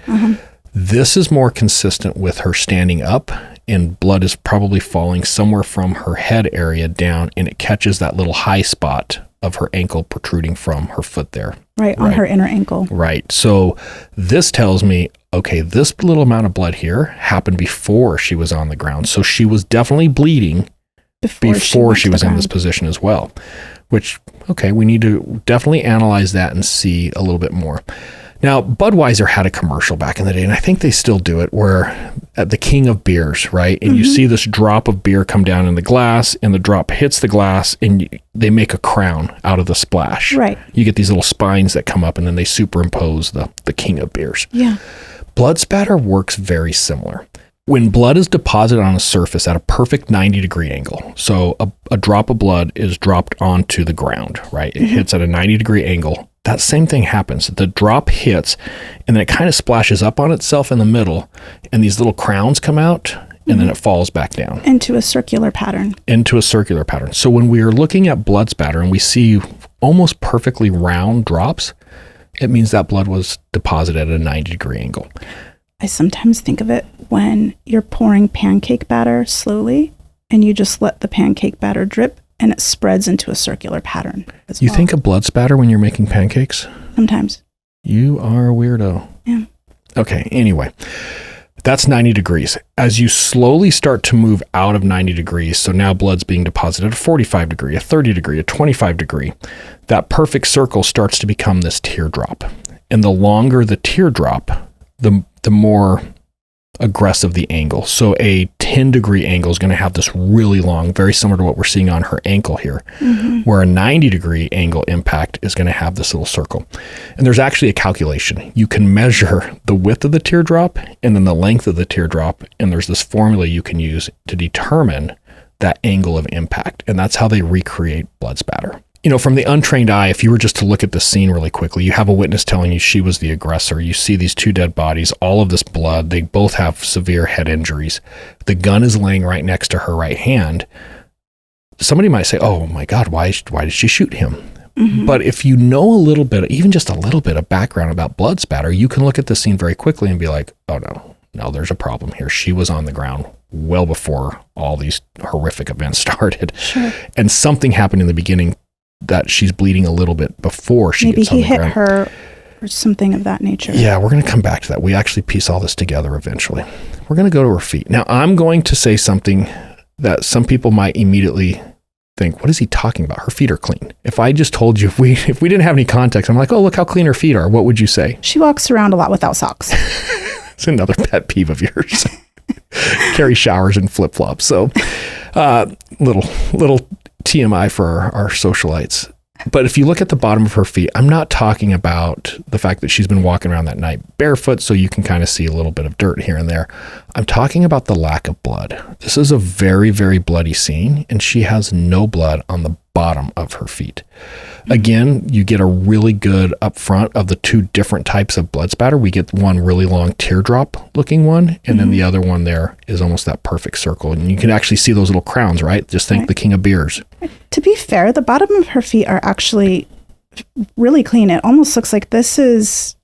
This is more consistent with her standing up, and blood is probably falling somewhere from her head area down, and it catches that little high spot of her ankle protruding from her foot there.
Right, on her inner ankle.
Right. So this tells me, okay, this little amount of blood here happened before she was on the ground. So she was definitely bleeding before she was in this position as well, which, okay, we need to definitely analyze that and see a little bit more. Now, Budweiser had a commercial back in the day, and I think they still do it, where at the king of beers, right? And you see this drop of beer come down in the glass, and the drop hits the glass, and they make a crown out of the splash.
Right.
You get these little spines that come up, and then they superimpose the king of beers.
Yeah.
Blood spatter works very similar. When blood is deposited on a surface at a perfect 90-degree angle, so a drop of blood is dropped onto the ground, right? It hits at a 90-degree angle. That same thing happens. The drop hits, and then it kind of splashes up on itself in the middle, and these little crowns come out, and then it falls back down.
Into a circular pattern.
So when we are looking at blood spatter and we see almost perfectly round drops, it means that blood was deposited at a 90-degree angle.
I sometimes think of it when you're pouring pancake batter slowly, and you just let the pancake batter drip, and it spreads into a circular pattern as well.
You think of blood spatter when you're making pancakes?
Sometimes.
You are a weirdo.
Yeah.
Okay, anyway, that's 90 degrees. As you slowly start to move out of 90 degrees, so now blood's being deposited at a 45 degree, a 30 degree, a 25 degree, that perfect circle starts to become this teardrop. And the longer the teardrop, the more aggressive the angle. So a 10-degree angle is going to have this really long, very similar to what we're seeing on her ankle here, where a 90-degree angle impact is going to have this little circle. And there's actually a calculation. You can measure the width of the teardrop and then the length of the teardrop, and there's this formula you can use to determine that angle of impact, and that's how they recreate blood spatter. You know, from the untrained eye, if you were just to look at the scene really quickly, you have a witness telling you she was the aggressor. You see these two dead bodies, all of this blood. They both have severe head injuries. The gun is laying right next to her right hand. Somebody might say, oh my God, why did she shoot him? But if you know a little bit, even just a little bit of background about blood spatter, you can look at the scene very quickly and be like, oh no, there's a problem here. She was on the ground well before all these horrific events started.
Sure.
And something happened in the beginning that she's bleeding a little bit before she gets on the ground.
Maybe he hit her or something of that nature.
Yeah, we're going to come back to that. We actually piece all this together eventually. We're going to go to her feet. Now, I'm going to say something that some people might immediately think, what is he talking about? Her feet are clean. If I just told you, if we didn't have any context, I'm like, oh, look how clean her feet are. What would you say?
She walks around a lot without socks.
It's another pet peeve of yours. Carry showers and flip-flops. So little TMI for our socialites. But if you look at the bottom of her feet, I'm not talking about the fact that she's been walking around that night barefoot, so you can kind of see a little bit of dirt here and there. I'm talking about the lack of blood. This is a very, very bloody scene, and she has no blood on the bottom of her feet. Again, you get a really good up front of the two different types of blood spatter. We get one really long teardrop looking one, and then the other one there is almost that perfect circle. And you can actually see those little crowns, right? Just think the king of beers.
To be fair, the bottom of her feet are actually really clean. It almost looks like this is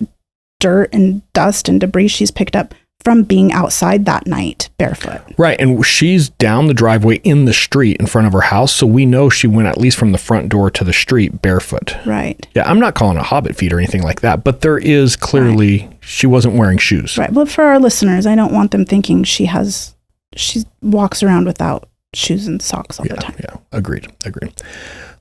dirt and dust and debris she's picked up from being outside that night barefoot.
Right. And she's down the driveway in the street in front of her house. So we know she went at least from the front door to the street barefoot.
Right.
Yeah. I'm not calling it hobbit feet or anything like that, but there is clearly, she wasn't wearing shoes.
Right. But for our listeners, I don't want them thinking she walks around without shoes and socks all the time.
Yeah. Agreed.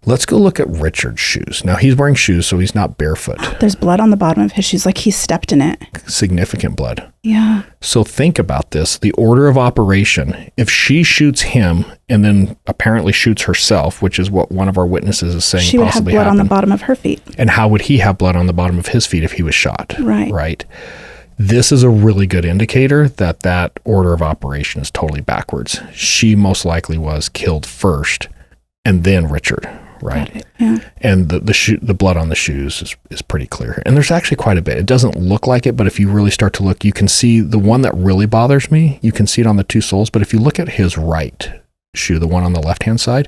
Let's go look at Richard's shoes. Now he's wearing shoes, so he's not barefoot.
There's blood on the bottom of his shoes, like he stepped in it.
Significant blood.
Yeah.
So think about this, the order of operation. If she shoots him and then apparently shoots herself, which is what one of our witnesses is saying
she would have blood on the bottom of her feet.
And how would he have blood on the bottom of his feet if he was shot?
Right.
This is a really good indicator that order of operation is totally backwards. She most likely was killed first and then Richard. Right.
Yeah.
And the blood on the shoes is pretty clear here. And there's actually quite a bit. It doesn't look like it, but if you really start to look, you can see the one that really bothers me. You can see it on the two soles. But if you look at his right shoe, the one on the left-hand side,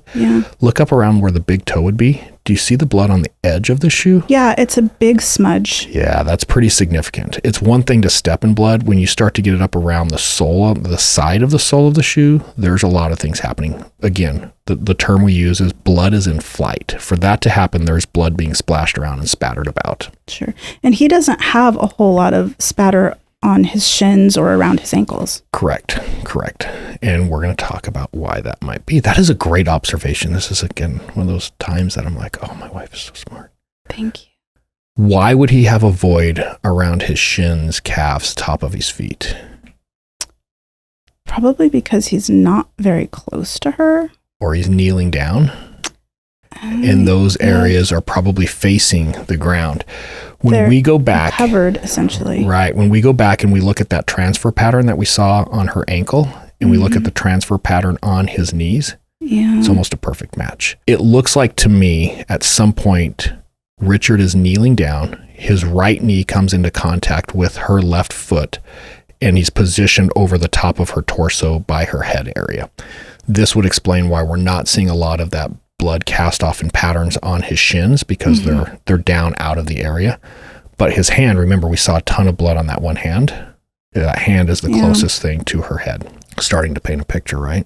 look up around where the big toe would be. Do you see the blood on the edge of the shoe?
Yeah, it's a big smudge.
Yeah, that's pretty significant. It's one thing to step in blood. When you start to get it up around the sole, the side of the sole of the shoe, there's a lot of things happening. Again, the term we use is blood is in flight. For that to happen, there's blood being splashed around and spattered about.
Sure. And he doesn't have a whole lot of spatter on his shins or around his ankles.
Correct. And we're going to talk about why that might be. That is a great observation. This is, again, one of those times that I'm like, oh, my wife is so smart.
Thank you.
Why would he have a void around his shins, calves, top of his feet?
Probably because he's not very close to her.
Or he's kneeling down. And those areas are probably facing the ground. When we go back,
covered essentially.
Right. When we go back and we look at that transfer pattern that we saw on her ankle, and we look at the transfer pattern on his knees, it's almost a perfect match. It looks like to me at some point, Richard is kneeling down. His right knee comes into contact with her left foot, and he's positioned over the top of her torso by her head area. This would explain why we're not seeing a lot of that blood cast off in patterns on his shins, because they're down out of the area. But his hand, remember, we saw a ton of blood on that one hand. That hand is the closest thing to her head. Starting to paint a picture, right?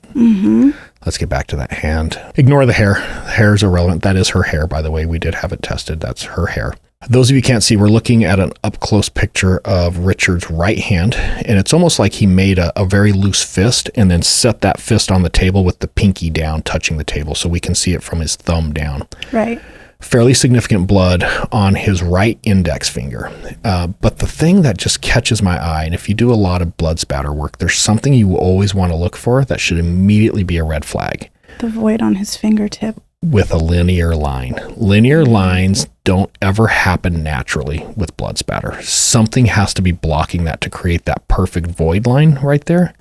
Let's get back to that hand. Ignore the hair. The hair is irrelevant. That is her hair, by the way. We did have it tested. That's her hair. Those of you can't see, we're looking at an up-close picture of Richard's right hand, and it's almost like he made a very loose fist and then set that fist on the table with the pinky down, touching the table, so we can see it from his thumb down.
Right.
Fairly significant blood on his right index finger. But the thing that just catches my eye, and if you do a lot of blood spatter work, there's something you always want to look for that should immediately be a red flag.
The void on his fingertip.
With a linear line. Linear lines don't ever happen naturally with blood spatter. Something has to be blocking that to create that perfect void line right there.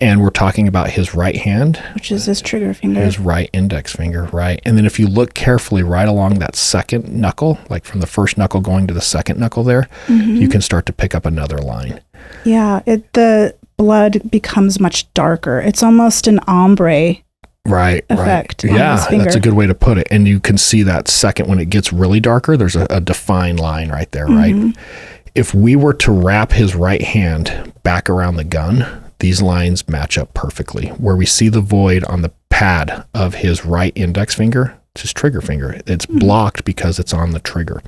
And we're talking about his right hand,
which is his trigger finger,
his right index finger, right? And then if you look carefully right along that second knuckle, like from the first knuckle going to the second knuckle there, you can start to pick up another line.
Yeah, the blood becomes much darker. It's almost an ombre effect.
Yeah, that's a good way to put it. And you can see that second, when it gets really darker, there's a defined line right there, right? If we were to wrap his right hand back around the gun, these lines match up perfectly. Where we see the void on the pad of his right index finger, It's his trigger finger. It's blocked because it's on the trigger.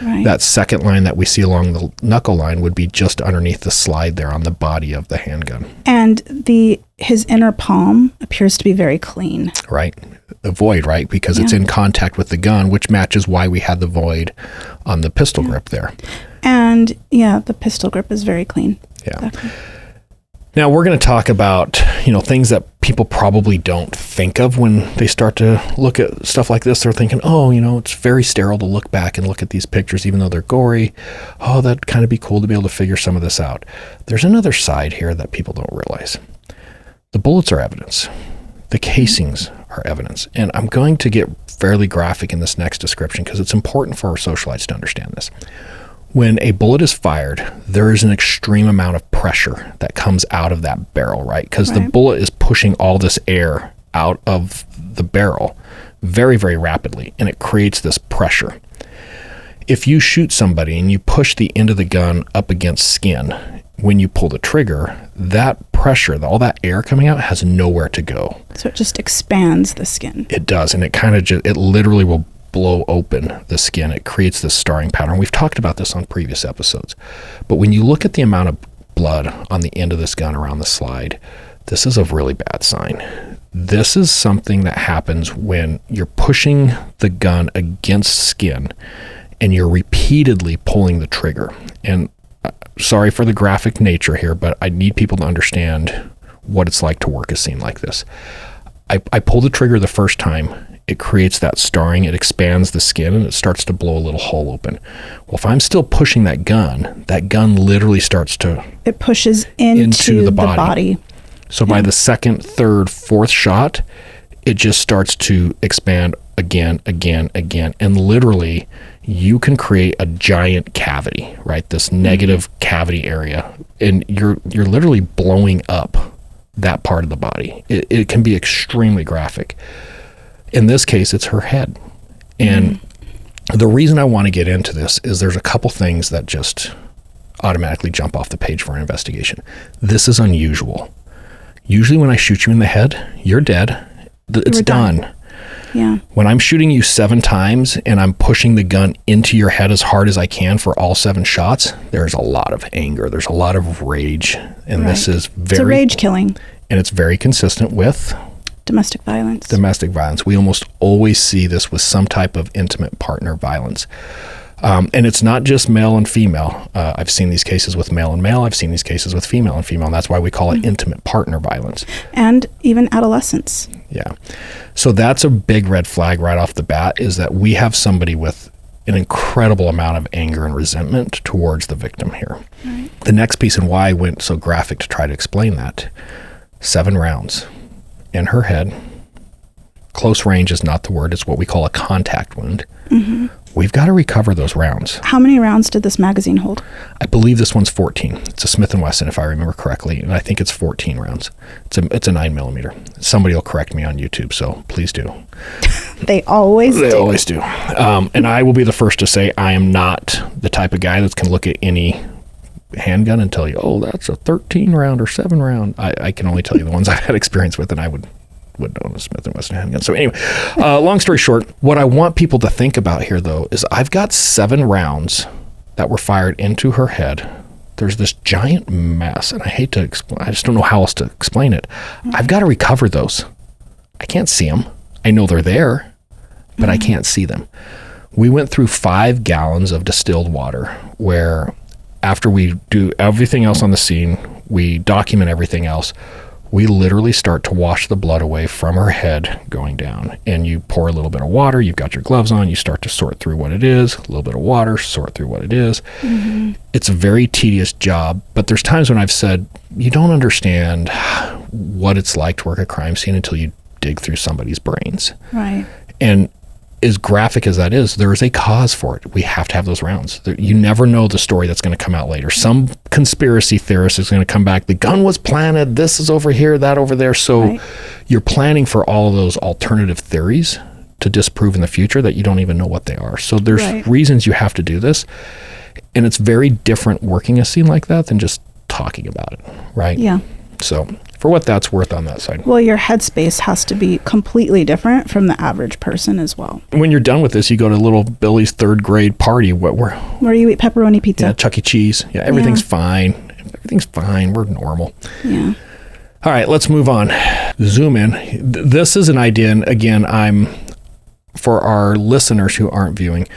Right.
That second line that we see along the knuckle line would be just underneath the slide there on the body of the handgun.
And his inner palm appears to be very clean.
Right. The void, right? Because it's in contact with the gun, which matches why we had the void on the pistol grip there.
And the pistol grip is very clean.
Yeah.
Exactly.
Now we're going to talk about, things that people probably don't think of when they start to look at stuff like this. They're thinking, it's very sterile to look back and look at these pictures, even though they're gory. Oh, that'd kind of be cool to be able to figure some of this out. There's another side here that people don't realize. The bullets are evidence. The casings are evidence. And I'm going to get fairly graphic in this next description because it's important for our socialites to understand this. When a bullet is fired, there is an extreme amount of pressure that comes out of that barrel, right? Because the bullet is pushing all this air out of the barrel very, very rapidly, and it creates this pressure. If you shoot somebody and you push the end of the gun up against skin, when you pull the trigger, that pressure, all that air coming out has nowhere to go.
So it just expands the skin.
It does, and it kind of it literally will blow open the skin. It creates this scarring pattern. We've talked about this on previous episodes. But when you look at the amount of blood on the end of this gun around the slide, this is a really bad sign. This is something that happens when you're pushing the gun against skin and you're repeatedly pulling the trigger. And sorry for the graphic nature here, but I need people to understand what it's like to work a scene like this. I pull the trigger the first time. It creates that scarring, it expands the skin, and it starts to blow a little hole open. Well, if I'm still pushing that gun literally starts to...
It pushes into the body.
So by the second, third, fourth shot, it just starts to expand again, and literally you can create a giant cavity, right? This negative cavity area, and you're literally blowing up that part of the body. It can be extremely graphic. In this case, it's her head. And the reason I want to get into this is there's a couple things that just automatically jump off the page for an investigation. This is unusual. Usually when I shoot you in the head, you're dead. It's done.
Yeah.
When I'm shooting you 7 times and I'm pushing the gun into your head as hard as I can for all 7 shots, there's a lot of anger. There's a lot of rage. And this is
it's a rage killing.
And it's very consistent with...
Domestic violence.
Domestic violence. We almost always see this with some type of intimate partner violence. And it's not just male and female. I've seen these cases with male and male. I've seen these cases with female and female. And that's why we call it intimate partner violence.
And even adolescents.
Yeah. So that's a big red flag right off the bat, is that we have somebody with an incredible amount of anger and resentment towards the victim here. Right. The next piece, and why I went so graphic to try to explain that, 7 rounds. In her head. Close range is not the word. It's what we call a contact wound. Mm-hmm. We've got to recover those rounds.
How many rounds did this magazine hold?
I believe this one's 14. It's a Smith & Wesson, if I remember correctly, and I think it's 14 rounds. It's a 9mm. Somebody will correct me on YouTube, so please do.
They always
do. And I will be the first to say I am not the type of guy that can look at any handgun and tell you, oh, that's a 13 round or 7 round. I can only tell you the ones I've had experience with, and I would own a Smith & Wesson handgun. So anyway, long story short, what I want people to think about here, though, is I've got 7 rounds that were fired into her head. There's this giant mess, and I hate to explain. I just don't know how else to explain it. I've got to recover those. I can't see them. I know they're there, but I can't see them. We went through 5 gallons of distilled water where, after we do everything else on the scene, we document everything else, we literally start to wash the blood away from her head going down. And you pour a little bit of water, you've got your gloves on, you start to sort through what it is, a little bit of water, sort through what it is. Mm-hmm. It's a very tedious job, but there's times when I've said, you don't understand what it's like to work a crime scene until you dig through somebody's brains.
Right.
And as graphic as that is, there is a cause for it. We have to have those rounds. You never know the story that's going to come out later. Some conspiracy theorist is going to come back. The gun was planted. This is over here, that over there. So you're planning for all of those alternative theories to disprove in the future that you don't even know what they are. So there's reasons you have to do this. And it's very different working a scene like that than just talking about it, right?
Yeah.
So for what that's worth on that side.
Well, your headspace has to be completely different from the average person as well.
When you're done with this, you go to little Billy's third grade party where
you eat pepperoni pizza.
Yeah, Chuck E. Cheese. Yeah, everything's fine. Everything's fine. We're normal.
Yeah.
All right, let's move on. Zoom in. This is an idea, and again, for our listeners who aren't viewing,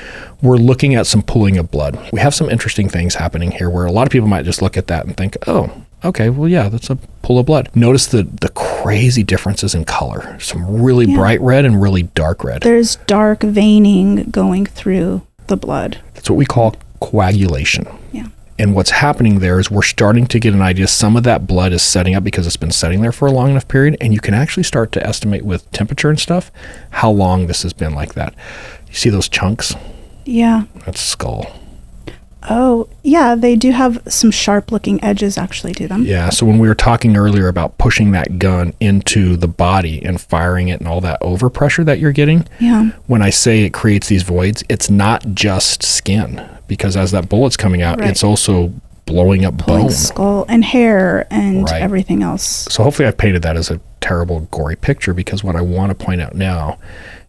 we're looking at some pooling of blood. We have some interesting things happening here where a lot of people might just look at that and think, oh, okay, well, yeah, that's a pool of blood. Notice the crazy differences in color. Some really bright red and really dark red.
There's dark veining going through the blood.
That's what we call coagulation.
Yeah.
And what's happening there is we're starting to get an idea. Some of that blood is setting up because it's been setting there for a long enough period. And you can actually start to estimate with temperature and stuff how long this has been like that. You see those chunks?
Yeah.
That's skull.
Oh, yeah. They do have some sharp looking edges actually to them.
Yeah. So when we were talking earlier about pushing that gun into the body and firing it and all that overpressure that you're getting, when I say it creates these voids, it's not just skin. Because as that bullet's coming out, it's also blowing up bone.
Skull and hair and everything else.
So hopefully I've painted that as a terrible, gory picture, because what I want to point out now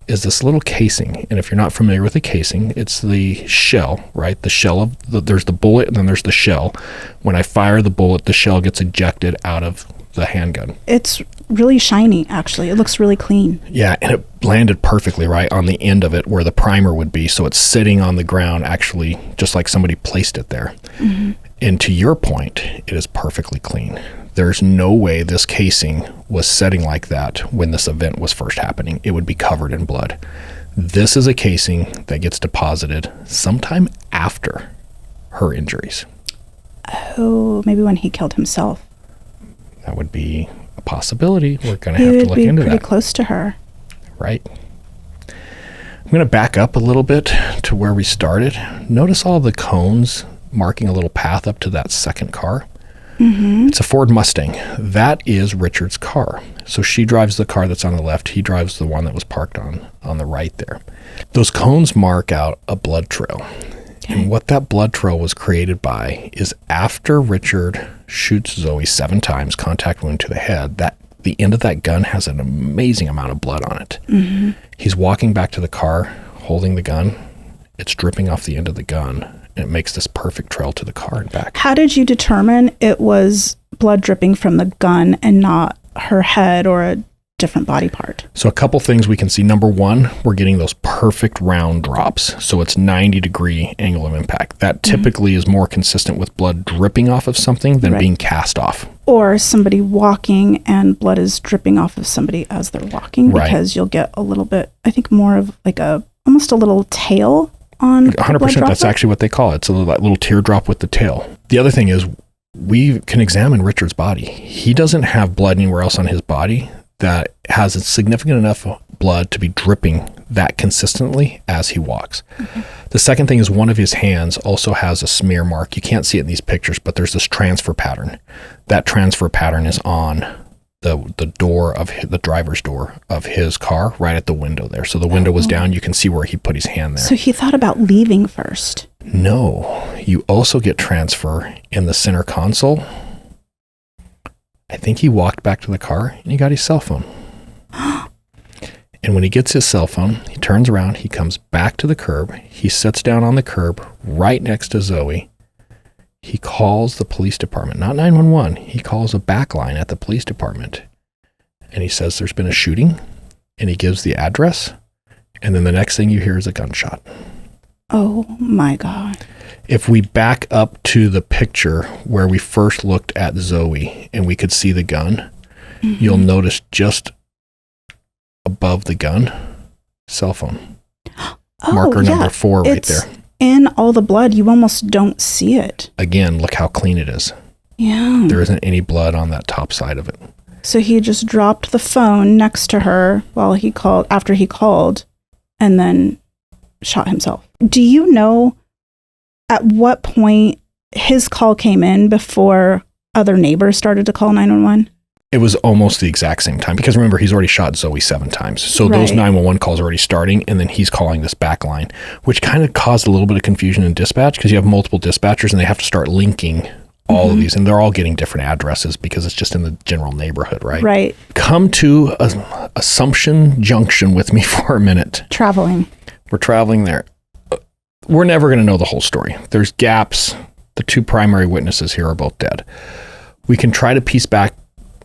is this little casing. And if you're not familiar with the casing, it's the shell, right? The shell there's the bullet and then there's the shell. When I fire the bullet, the shell gets ejected out of the handgun.
It's really shiny, actually. It looks really clean.
Yeah, and it landed perfectly right on the end of it where the primer would be. So it's sitting on the ground, actually, just like somebody placed it there. Mm-hmm. And to your point, it is perfectly clean. There's no way this casing was setting like that when this event was first happening. It would be covered in blood. This is a casing that gets deposited sometime after her injuries.
Oh, maybe when he killed himself.
That would be a possibility. We're going to have to look into that.
He would be pretty close to her.
Right. I'm going to back up a little bit to where we started. Notice all the cones marking a little path up to that second car. Mm-hmm. It's a Ford Mustang. That is Richard's car. So she drives the car that's on the left. He drives the one that was parked on the right there. Those cones mark out a blood trail. And what that blood trail was created by is after Richard shoots Zoe 7 times, contact wound to the head, that the end of that gun has an amazing amount of blood on it. Mm-hmm. He's walking back to the car, holding the gun. It's dripping off the end of the gun, and it makes this perfect trail to the car and back.
How did you determine it was blood dripping from the gun and not her head or a different body part?
So a couple things we can see. Number one, we're getting those perfect round drops. So it's 90-degree angle of impact. That typically is more consistent with blood dripping off of something than being cast off.
Or somebody walking and blood is dripping off of somebody as they're walking, because you'll get a little bit, I think more of like almost a little tail on
100%. That's actually what they call it. So that little teardrop with the tail. The other thing is we can examine Richard's body. He doesn't have blood anywhere else on his body that has a significant enough blood to be dripping that consistently as he walks. Mm-hmm. The second thing is one of his hands also has a smear mark. You can't see it in these pictures, but there's this transfer pattern. That transfer pattern is on the door of the driver's door of his car, right at the window there. So the window was down. You can see where he put his hand there.
So he thought about leaving first.
No, you also get transfer in the center console. I think he walked back to the car and he got his cell phone. And when he gets his cell phone, he turns around, he comes back to the curb, he sits down on the curb right next to Zoe. He calls the police department, not 911. He calls a back line at the police department. And he says there's been a shooting, and he gives the address. And then the next thing you hear is a gunshot.
Oh my God.
If we back up to the picture where we first looked at Zoe and we could see the gun, you'll notice just above the gun, cell phone. Marker number 4 right there.
In all the blood, you almost don't see it.
Again, look how clean it is.
Yeah.
There isn't any blood on that top side of it.
So he just dropped the phone next to her after he called, and then shot himself. Do you know at what point his call came in before other neighbors started to call 911?
It was almost the exact same time, because remember, he's already shot Zoe 7 times. So those 911 calls are already starting, and then he's calling this back line, which kind of caused a little bit of confusion in dispatch, because you have multiple dispatchers and they have to start linking all of these, and they're all getting different addresses because it's just in the general neighborhood, right?
Right.
Come to Assumption Junction with me for a minute.
Traveling.
We're traveling there. We're never going to know the whole story. There's gaps. The two primary witnesses here are both dead. We can try to piece back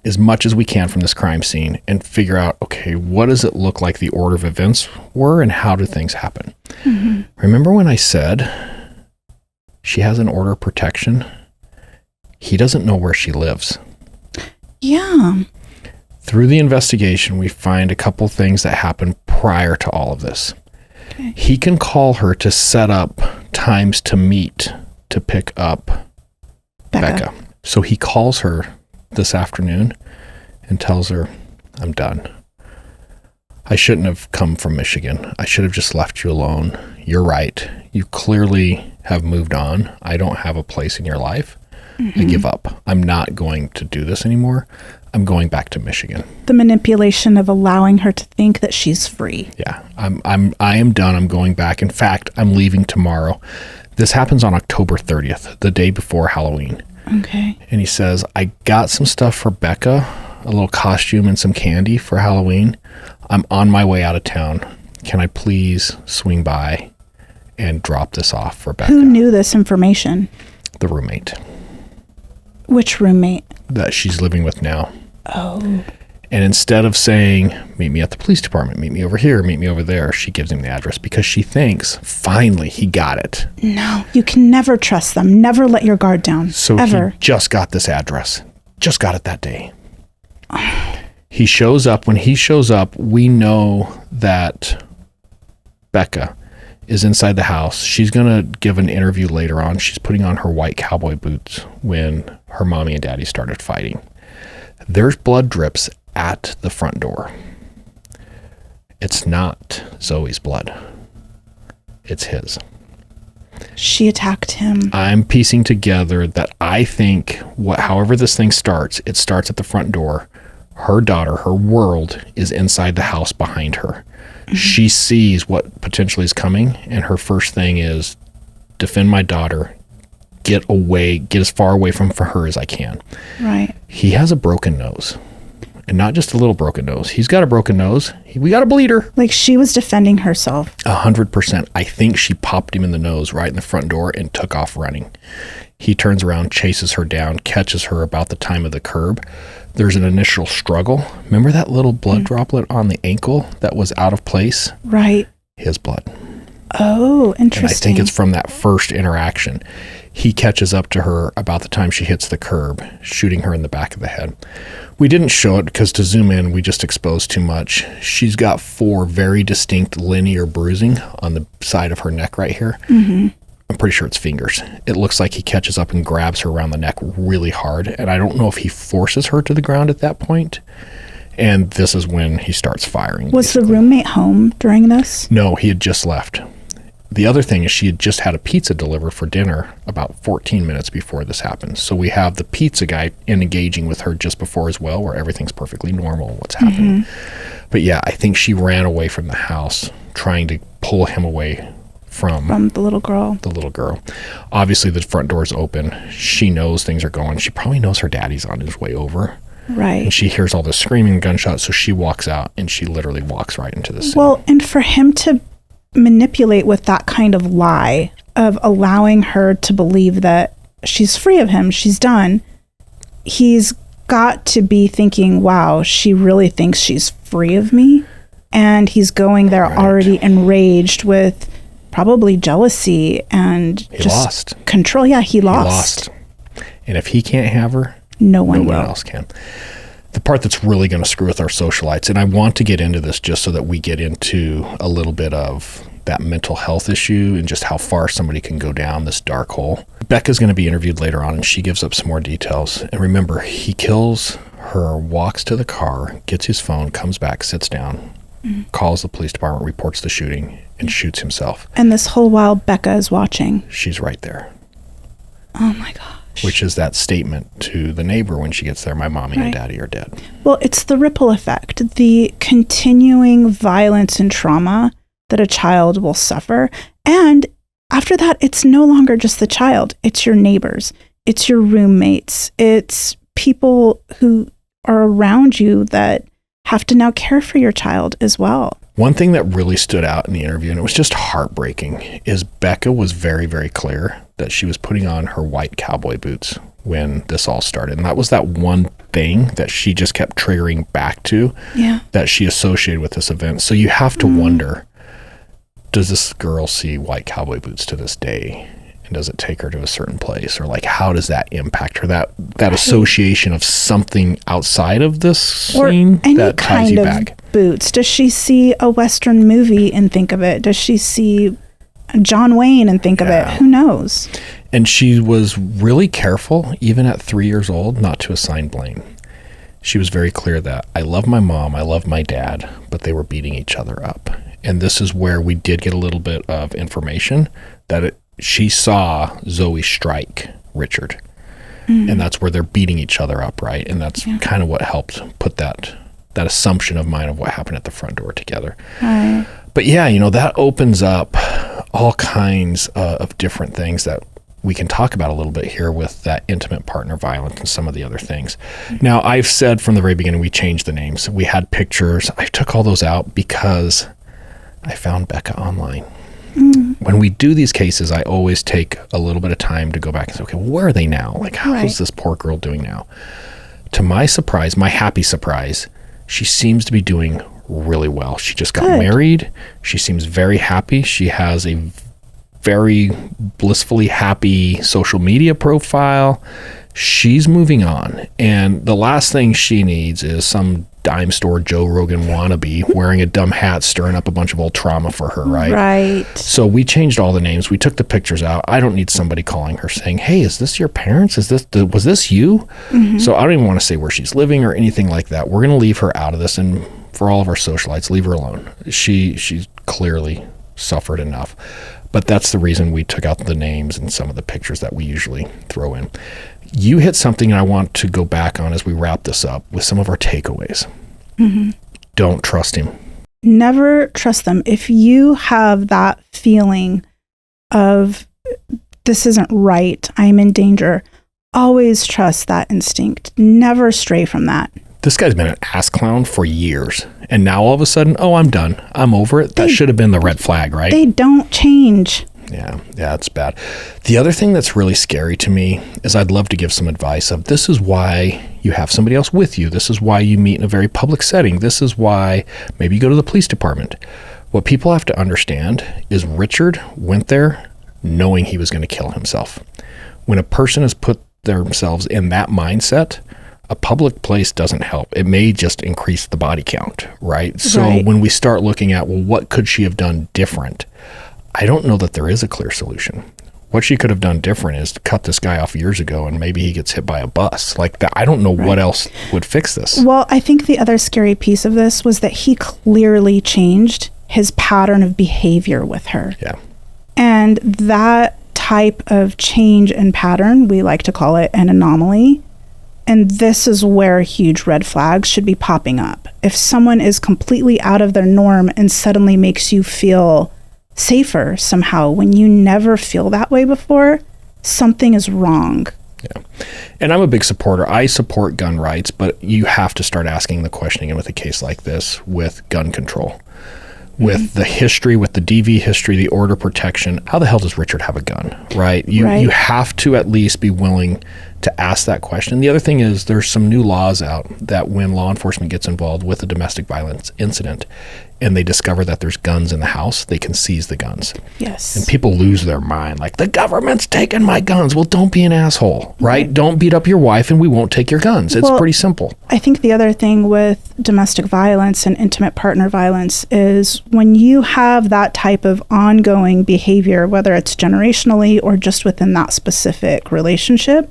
as much as we can from this crime scene and figure out, okay, what does it look like the order of events were and how do things happen? Remember when I said she has an order of protection? He doesn't know where she lives.
Yeah.
Through the investigation, we find a couple things that happened prior to all of this. Okay. He can call her to set up times to meet to pick up Becca. So he calls her this afternoon and tells her, I'm done. I shouldn't have come from Michigan. I should have just left you alone. You're right. You clearly have moved on. I don't have a place in your life. I give up. I'm not going to do this anymore. I'm going back to Michigan.
The manipulation of allowing her to think that she's free.
Yeah, I am done. I'm going back. In fact, I'm leaving tomorrow. This happens on October 30th, the day before Halloween.
Okay.
And he says, I got some stuff for Becca, a little costume and some candy for Halloween. I'm on my way out of town. Can I please swing by and drop this off for Becca?
Who knew this information?
The roommate.
Which roommate?
That she's living with now.
Oh.
And instead of saying, meet me at the police department, meet me over here, meet me over there, she gives him the address because she thinks, finally, he got it.
No, you can never trust them. Never let your guard down.
So
ever.
He just got this address. Just got it that day. He shows up. When he shows up, we know that Becca is inside the house. She's going to give an interview later on. She's putting on her white cowboy boots when her mommy and daddy started fighting. There's blood drips at the front door. It's not Zoe's blood. It's his.
She attacked him.
I'm piecing together that I think however this thing starts, it starts at the front door. Her daughter, her world is inside the house behind her. She sees what potentially is coming, and her first thing is defend my daughter, get as far away from her as I can.
Right.
He has a broken nose, and not just a little broken nose. He's got a broken nose. We got a bleeder.
Like she was defending herself.
100%. I think she popped him in the nose right in the front door and took off running. He turns around, chases her down, catches her about the time of the curb. There's an initial struggle. Remember that little blood droplet on the ankle that was out of place?
Right.
His blood.
Oh, interesting.
And I think it's from that first interaction. He catches up to her about the time she hits the curb, shooting her in the back of the head. We didn't show it because to zoom in, we just exposed too much. She's got 4 very distinct linear bruising on the side of her neck right here. I'm pretty sure it's fingers. It looks like he catches up and grabs her around the neck really hard. And I don't know if he forces her to the ground at that point. And this is when he starts firing.
Was basically the roommate home during this?
No, he had just left. The other thing is she had just had a pizza delivered for dinner about 14 minutes before this happened. So we have the pizza guy engaging with her just before as well, where everything's perfectly normal, what's happening. But yeah, I think she ran away from the house trying to pull him away from
the little girl.
Obviously, the front door's open. She knows things are going. She probably knows her daddy's on his way over.
Right.
And she hears all the screaming and gunshots, so she walks out, and she literally walks right into the scene.
Well, and for him to manipulate with that kind of lie of allowing her to believe that she's free of him, she's done, he's got to be thinking, wow, she really thinks she's free of me. And he's going there already enraged with probably jealousy and control. Yeah, he lost.
And if he can't have her, no one else can. The part that's really going to screw with our socialites, and I want to get into this just so that we get into a little bit of that mental health issue and just how far somebody can go down this dark hole. Becca's going to be interviewed later on, and she gives up some more details. And remember, he kills her, walks to the car, gets his phone, comes back, sits down, calls the police department, reports the shooting, and shoots himself.
And this whole while, Becca is watching.
She's right there.
Oh my gosh.
Which is that statement to the neighbor when she gets there, my mommy and daddy are dead.
Well, it's the ripple effect, the continuing violence and trauma that a child will suffer. And after that, it's no longer just the child, it's your neighbors. It's your roommates. It's people who are around you that have to now care for your child as well.
One thing that really stood out in the interview, and it was just heartbreaking, is Becca was very, very clear that she was putting on her white cowboy boots when this all started. And that was that one thing that she just kept triggering back to, that she associated with this event. So you have to wonder, does this girl see white cowboy boots to this day? And does it take her to a certain place? Or like, how does that impact her? That association of something outside of this scene that ties you back.
Boots. Does she see a Western movie and think of it? Does she see John Wayne and think of it? Who knows?
And she was really careful, even at 3 years old, not to assign blame. She was very clear that I love my mom, I love my dad, but they were beating each other up. And this is where we did get a little bit of information that she saw Zoe strike Richard. And that's where they're beating each other up, right? And that's kind of what helped put that assumption of mine of what happened at the front door together. But yeah, that opens up all kinds of different things that we can talk about a little bit here with that intimate partner violence and some of the other things. Now, I've said from the very beginning, we changed the names. We had pictures. I took all those out because I found Becca online. When we do these cases, I always take a little bit of time to go back and say, okay, well, where are they now? Like, how is this poor girl doing now? To my surprise, my happy surprise, she seems to be doing really well. She just got married. She seems very happy. She has a very blissfully happy social media profile. She's moving on. And the last thing she needs is some dime store Joe Rogan wannabe wearing a dumb hat, stirring up a bunch of old trauma for her, right?
Right.
So we changed all the names. We took the pictures out. I don't need somebody calling her saying, hey, is this your parents? Was this you? So I don't even want to say where she's living or anything like that. We're going to leave her out of this. And for all of our socialites, leave her alone. She's clearly suffered enough. But that's the reason we took out the names and some of the pictures that we usually throw in. You hit something I want to go back on as we wrap this up with some of our takeaways. Don't trust him.
Never trust them. If you have that feeling of this isn't right, I'm in danger, always trust that instinct. Never stray from that.
This guy's been an ass clown for years. And now all of a sudden, oh, I'm done. I'm over it. That should have been the red flag, right?
They don't change.
Yeah, it's bad. The other thing that's really scary to me is I'd love to give some advice of this is why you have somebody else with you. This is why you meet in a very public setting. This is why maybe you go to the police department. What people have to understand is Richard went there knowing he was going to kill himself. When a person has put themselves in that mindset, a public place doesn't help. It may just increase the body count, right? So when we start looking at, well, what could she have done different? I don't know that there is a clear solution. What she could have done different is to cut this guy off years ago and maybe he gets hit by a bus. Like that. I don't know what else would fix this.
Well, I think the other scary piece of this was that he clearly changed his pattern of behavior with her.
Yeah.
And that type of change in pattern, we like to call it an anomaly. And this is where huge red flags should be popping up. If someone is completely out of their norm and suddenly makes you feel safer somehow when you never feel that way before, something is wrong.
Yeah. And I'm a big supporter. I support gun rights, but you have to start asking the question again with a case like this with gun control. With the history, with the DV history, the order protection, how the hell does Richard have a gun, right? You have to at least be willing to ask that question. The other thing is there's some new laws out that when law enforcement gets involved with a domestic violence incident and they discover that there's guns in the house, they can seize the guns.
Yes.
And people lose their mind, like, the government's taking my guns. Well, don't be an asshole, right? Don't beat up your wife and we won't take your guns. It's pretty simple.
I think the other thing with domestic violence and intimate partner violence is when you have that type of ongoing behavior, whether it's generationally or just within that specific relationship,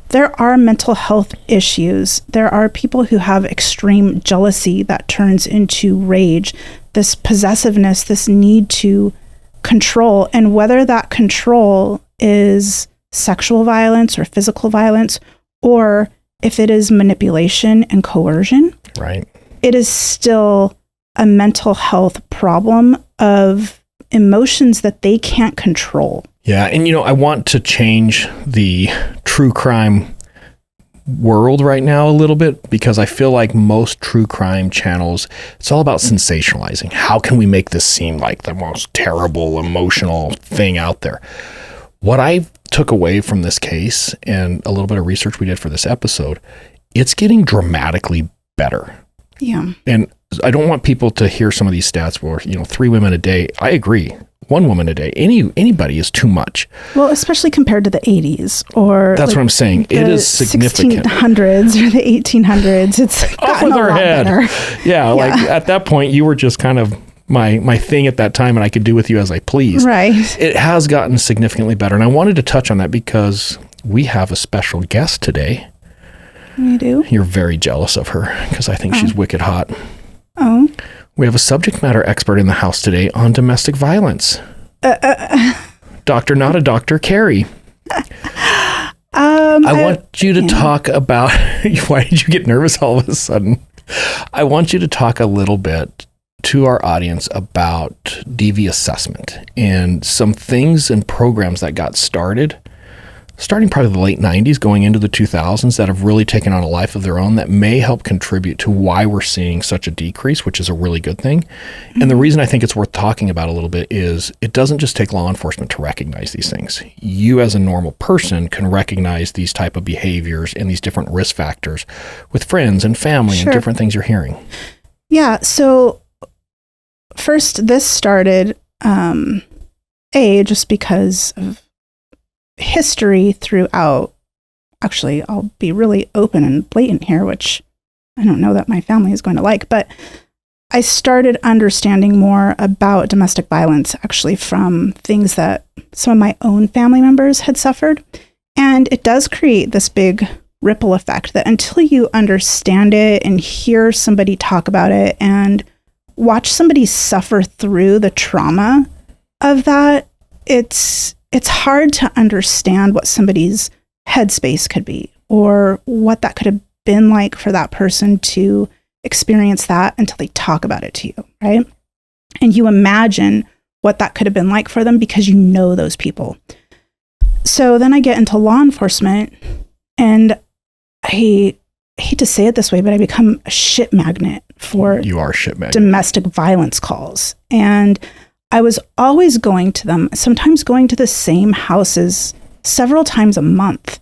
there are mental health issues. There are people who have extreme jealousy that turns into rage, this possessiveness, this need to control. And whether that control is sexual violence or physical violence, or if it is manipulation and coercion,
right,
it is still a mental health problem of emotions that they can't control.
Yeah. And, I want to change the true crime world right now a little bit, because I feel like most true crime channels, it's all about sensationalizing. How can we make this seem like the most terrible, emotional thing out there? What I took away from this case and a little bit of research we did for this episode, it's getting dramatically better.
Yeah.
And I don't want people to hear some of these stats where, 3 women a day. I agree. 1 woman a day. Anybody is too much.
Well, especially compared to the 80s or
that's what I'm saying. It is significant.
1600s or the 1800s. It's gotten a lot better.
Yeah, like at that point, you were just kind of my thing at that time, and I could do with you as I please.
Right.
It has gotten significantly better, and I wanted to touch on that because we have a special guest today.
We do.
You're very jealous of her because I think she's wicked hot.
Oh.
We have a subject matter expert in the house today on domestic violence. Dr. Not a Doctor, Carrie. I want you to talk about, why did you get nervous all of a sudden? I want you to talk a little bit to our audience about DV assessment and some things and programs that got starting probably the late 90s, going into the 2000s, that have really taken on a life of their own that may help contribute to why we're seeing such a decrease, which is a really good thing. Mm-hmm. And the reason I think it's worth talking about a little bit is it doesn't just take law enforcement to recognize these things. You as a normal person can recognize these type of behaviors and these different risk factors with friends and family and different things you're hearing. Yeah.
So first, this started, just because of history throughout. Actually, I'll be really open and blatant here, which I don't know that my family is going to like, but I started understanding more about domestic violence actually from things that some of my own family members had suffered. And it does create this big ripple effect that until you understand it and hear somebody talk about it and watch somebody suffer through the trauma of that, it's hard to understand what somebody's headspace could be or what that could have been like for that person to experience that until they talk about it to you, right? And you imagine what that could have been like for them because you know those people. So then I get into law enforcement, and I hate to say it this way, but I become a shit magnet for domestic violence calls. And I was always going to them, sometimes going to the same houses several times a month.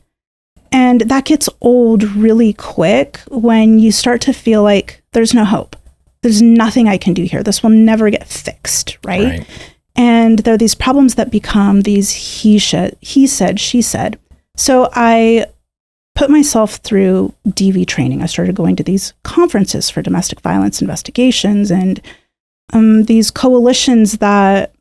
And that gets old really quick when you start to feel like there's no hope. There's nothing I can do here. This will never get fixed, right? And there are these problems that become these he said, she said. So I put myself through DV training. I started going to these conferences for domestic violence investigations and these coalitions that,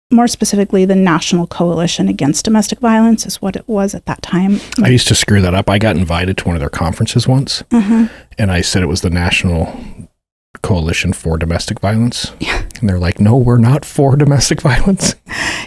more specifically, the National Coalition Against Domestic Violence is what it was at that time.
I used to screw that up. I got invited to one of their conferences once, and I said it was the National Coalition for Domestic Violence. Yeah. And they're like, no, we're not for domestic violence.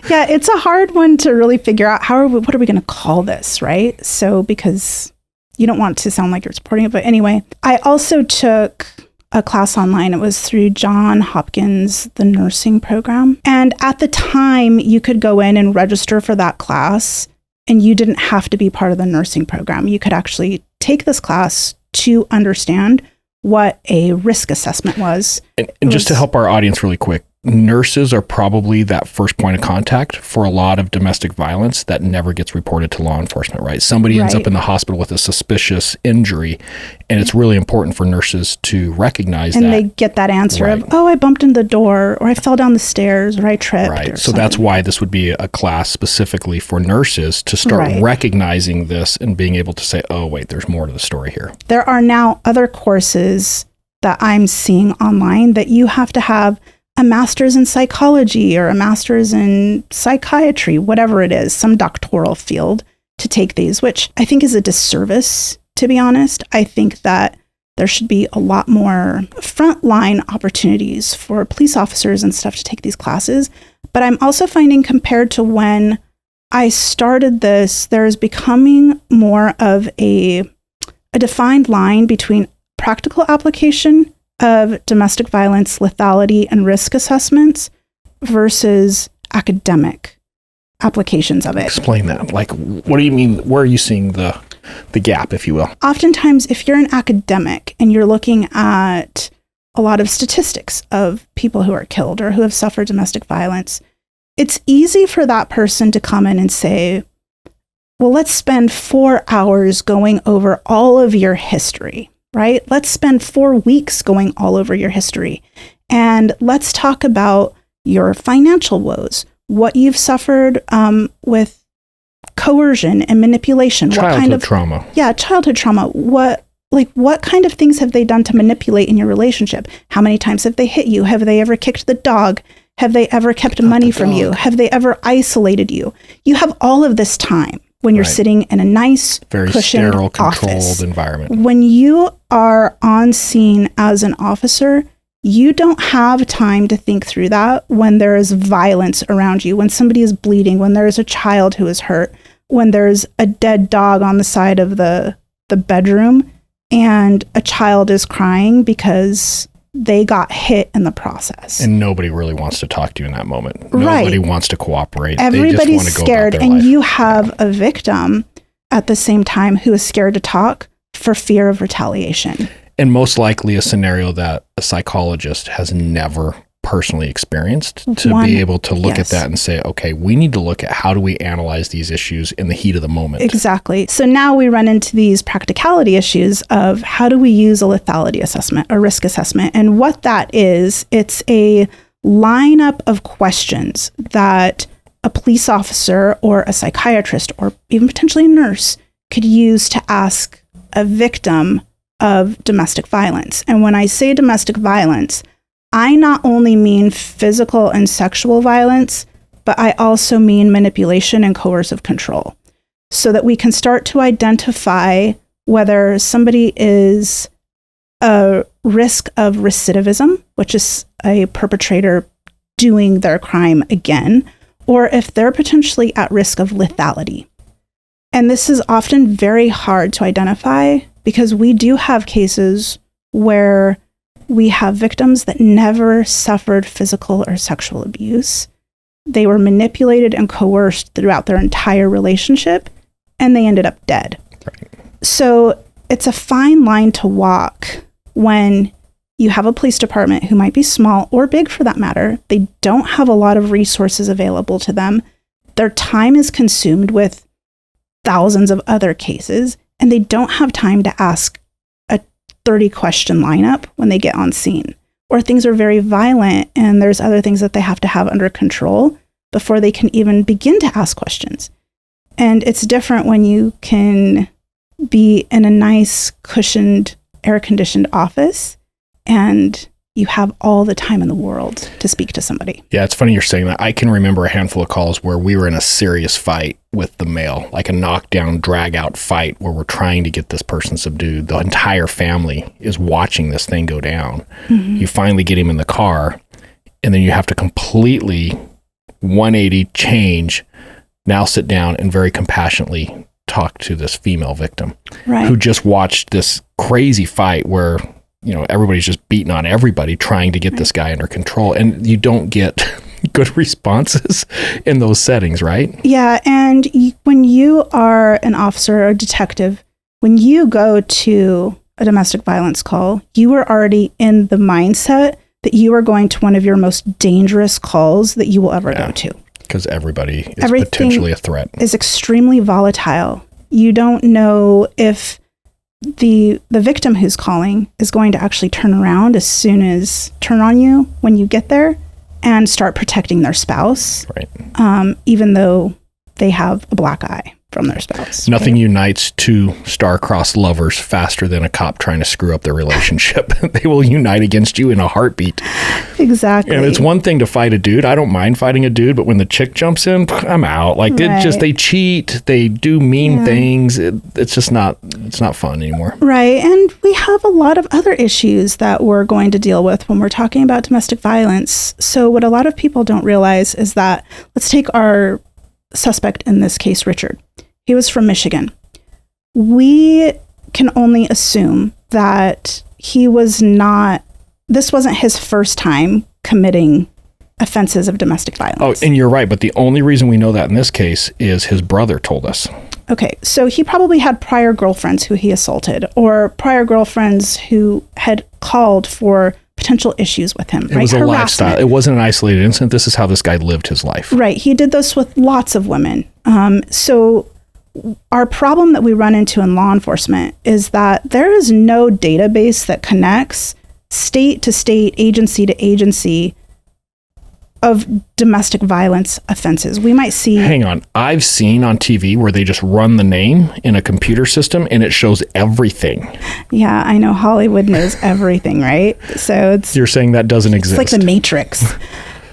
Yeah, it's a hard one to really figure out what are we going to call this, right? So, because you don't want to sound like you're supporting it. But anyway, I also took a class online. It was through John Hopkins, the nursing program. And at the time, you could go in and register for that class, and you didn't have to be part of the nursing program. You could actually take this class to understand what a risk assessment was.
And just to help our audience really quick, nurses are probably that first point of contact for a lot of domestic violence that never gets reported to law enforcement, right? Somebody ends up in the hospital with a suspicious injury, and it's really important for nurses to recognize that.
And they get that answer of, oh, I bumped into the door, or I fell down the stairs, or I tripped.
Right. So that's why this would be a class specifically for nurses to start recognizing this and being able to say, oh, wait, there's more to the story here.
There are now other courses that I'm seeing online that you have to have a master's in psychology or a master's in psychiatry, whatever it is, some doctoral field to take these, which I think is a disservice, to be honest. I think that there should be a lot more frontline opportunities for police officers and stuff to take these classes. But I'm also finding, compared to when I started this, there is becoming more of a defined line between practical application of domestic violence lethality and risk assessments versus academic applications of it.
Explain that. Like, what do you mean? Where are you seeing the gap, if you will?
Oftentimes, if you're an academic and you're looking at a lot of statistics of people who are killed or who have suffered domestic violence, it's easy for that person to come in and say, well, let's spend 4 hours going over all of your history, right? Let's spend 4 weeks going all over your history. And let's talk about your financial woes, what you've suffered with coercion and manipulation.
Childhood trauma.
Yeah, childhood trauma. What kind of things have they done to manipulate in your relationship? How many times have they hit you? Have they ever kicked the dog? Have they ever kept money from you? Have they ever isolated you? You have all of this time when you're sitting in a nice,
very
cushioned
sterile, controlled
office.
environment.
When you are on scene as an officer, you don't have time to think through that when there is violence around you, when somebody is bleeding, when there is a child who is hurt, when there's a dead dog on the side of the bedroom and a child is crying because they got hit in the process.
And nobody really wants to talk to you in that moment.
Right.
Nobody wants to cooperate.
Everybody's
they just want to go
scared,
about their
and
life.
you have a victim at the same time who is scared to talk for fear of retaliation.
And most likely a scenario that a psychologist has never personally experienced, to be able to look at that and say, okay, we need to look at how do we analyze these issues in the heat of the moment.
Exactly. So now we run into these practicality issues of how do we use a lethality assessment, a risk assessment. And what that is, it's a lineup of questions that a police officer or a psychiatrist or even potentially a nurse could use to ask a victim of domestic violence. And when I say domestic violence, I not only mean physical and sexual violence, but I also mean manipulation and coercive control, so that we can start to identify whether somebody is a risk of recidivism, which is a perpetrator doing their crime again, or if they're potentially at risk of lethality. And this is often very hard to identify because we do have cases where we have victims that never suffered physical or sexual abuse. They were manipulated and coerced throughout their entire relationship, and they ended up dead.
Right.
So it's a fine line to walk when you have a police department who might be small or big for that matter. They don't have a lot of resources available to them. Their time is consumed with thousands of other cases, and they don't have time to ask 30-question lineup when they get on scene, or things are very violent and there's other things that they have to have under control before they can even begin to ask questions. And it's different when you can be in a nice, cushioned, air-conditioned office and you have all the time in the world to speak to somebody.
Yeah, it's funny you're saying that. I can remember a handful of calls where we were in a serious fight with the male, like a knockdown, drag-out fight where we're trying to get this person subdued. The entire family is watching this thing go down. Mm-hmm. You finally get him in the car, and then you have to completely 180 change, now sit down and very compassionately talk to this female victim who just watched this crazy fight where, you know, everybody's just beating on everybody trying to get this guy under control, and you don't get good responses in those settings, right?
Yeah, and when you are an officer or a detective, when you go to a domestic violence call, you are already in the mindset that you are going to one of your most dangerous calls that you will ever go to.
Because everything potentially a threat. Is
extremely volatile. You don't know if the victim who's calling is going to actually turn on you when you get there and start protecting their spouse, right? Even though they have a black eye from their spouse.
Nothing unites two star-crossed lovers faster than a cop trying to screw up their relationship. They will unite against you in a heartbeat.
Exactly.
And it's one thing to fight a dude. I don't mind fighting a dude, but when the chick jumps in, I'm out. Like they cheat, they do mean things. It's just not fun anymore.
Right. And we have a lot of other issues that we're going to deal with when we're talking about domestic violence. So what a lot of people don't realize is that, let's take our suspect in this case, Richard. He was from Michigan. We can only assume that this wasn't his first time committing offenses of domestic violence.
Oh, and you're right. But the only reason we know that in this case is his brother told us.
Okay, so he probably had prior girlfriends who he assaulted, or prior girlfriends who had called for potential issues with him.
It was a lifestyle. It wasn't an isolated incident. This is how this guy lived his life.
Right. He did this with lots of women. So our problem that we run into in law enforcement is that there is no database that connects state to state, agency to agency of domestic violence offenses. We might see...
Hang on. I've seen on TV where they just run the name in a computer system and it shows everything.
Yeah, I know. Hollywood knows everything, right? So it's...
You're saying that doesn't exist.
It's like the Matrix.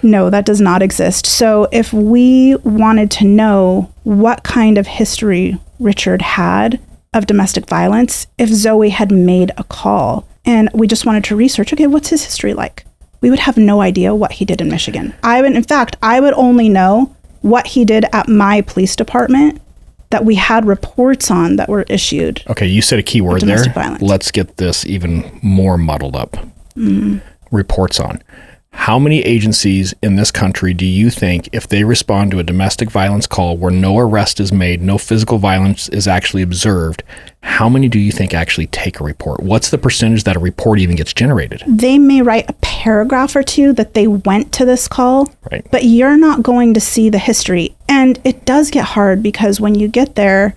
No, that does not exist. So if we wanted to know what kind of history Richard had of domestic violence, if Zoe had made a call and we just wanted to research, okay, what's his history like? We would have no idea what he did in Michigan. I would only know what he did at my police department that we had reports on that were issued.
Okay, you said a key word there.
Violence.
Let's get this even more muddled up. Mm-hmm. Reports on. How many agencies in this country do you think, if they respond to a domestic violence call where no arrest is made, no physical violence is actually observed, how many do you think actually take a report? What's the percentage that a report even gets generated? They
may write a paragraph or two that they went to this call,
right,
but you're not going to see the history. And it does get hard because when you get there,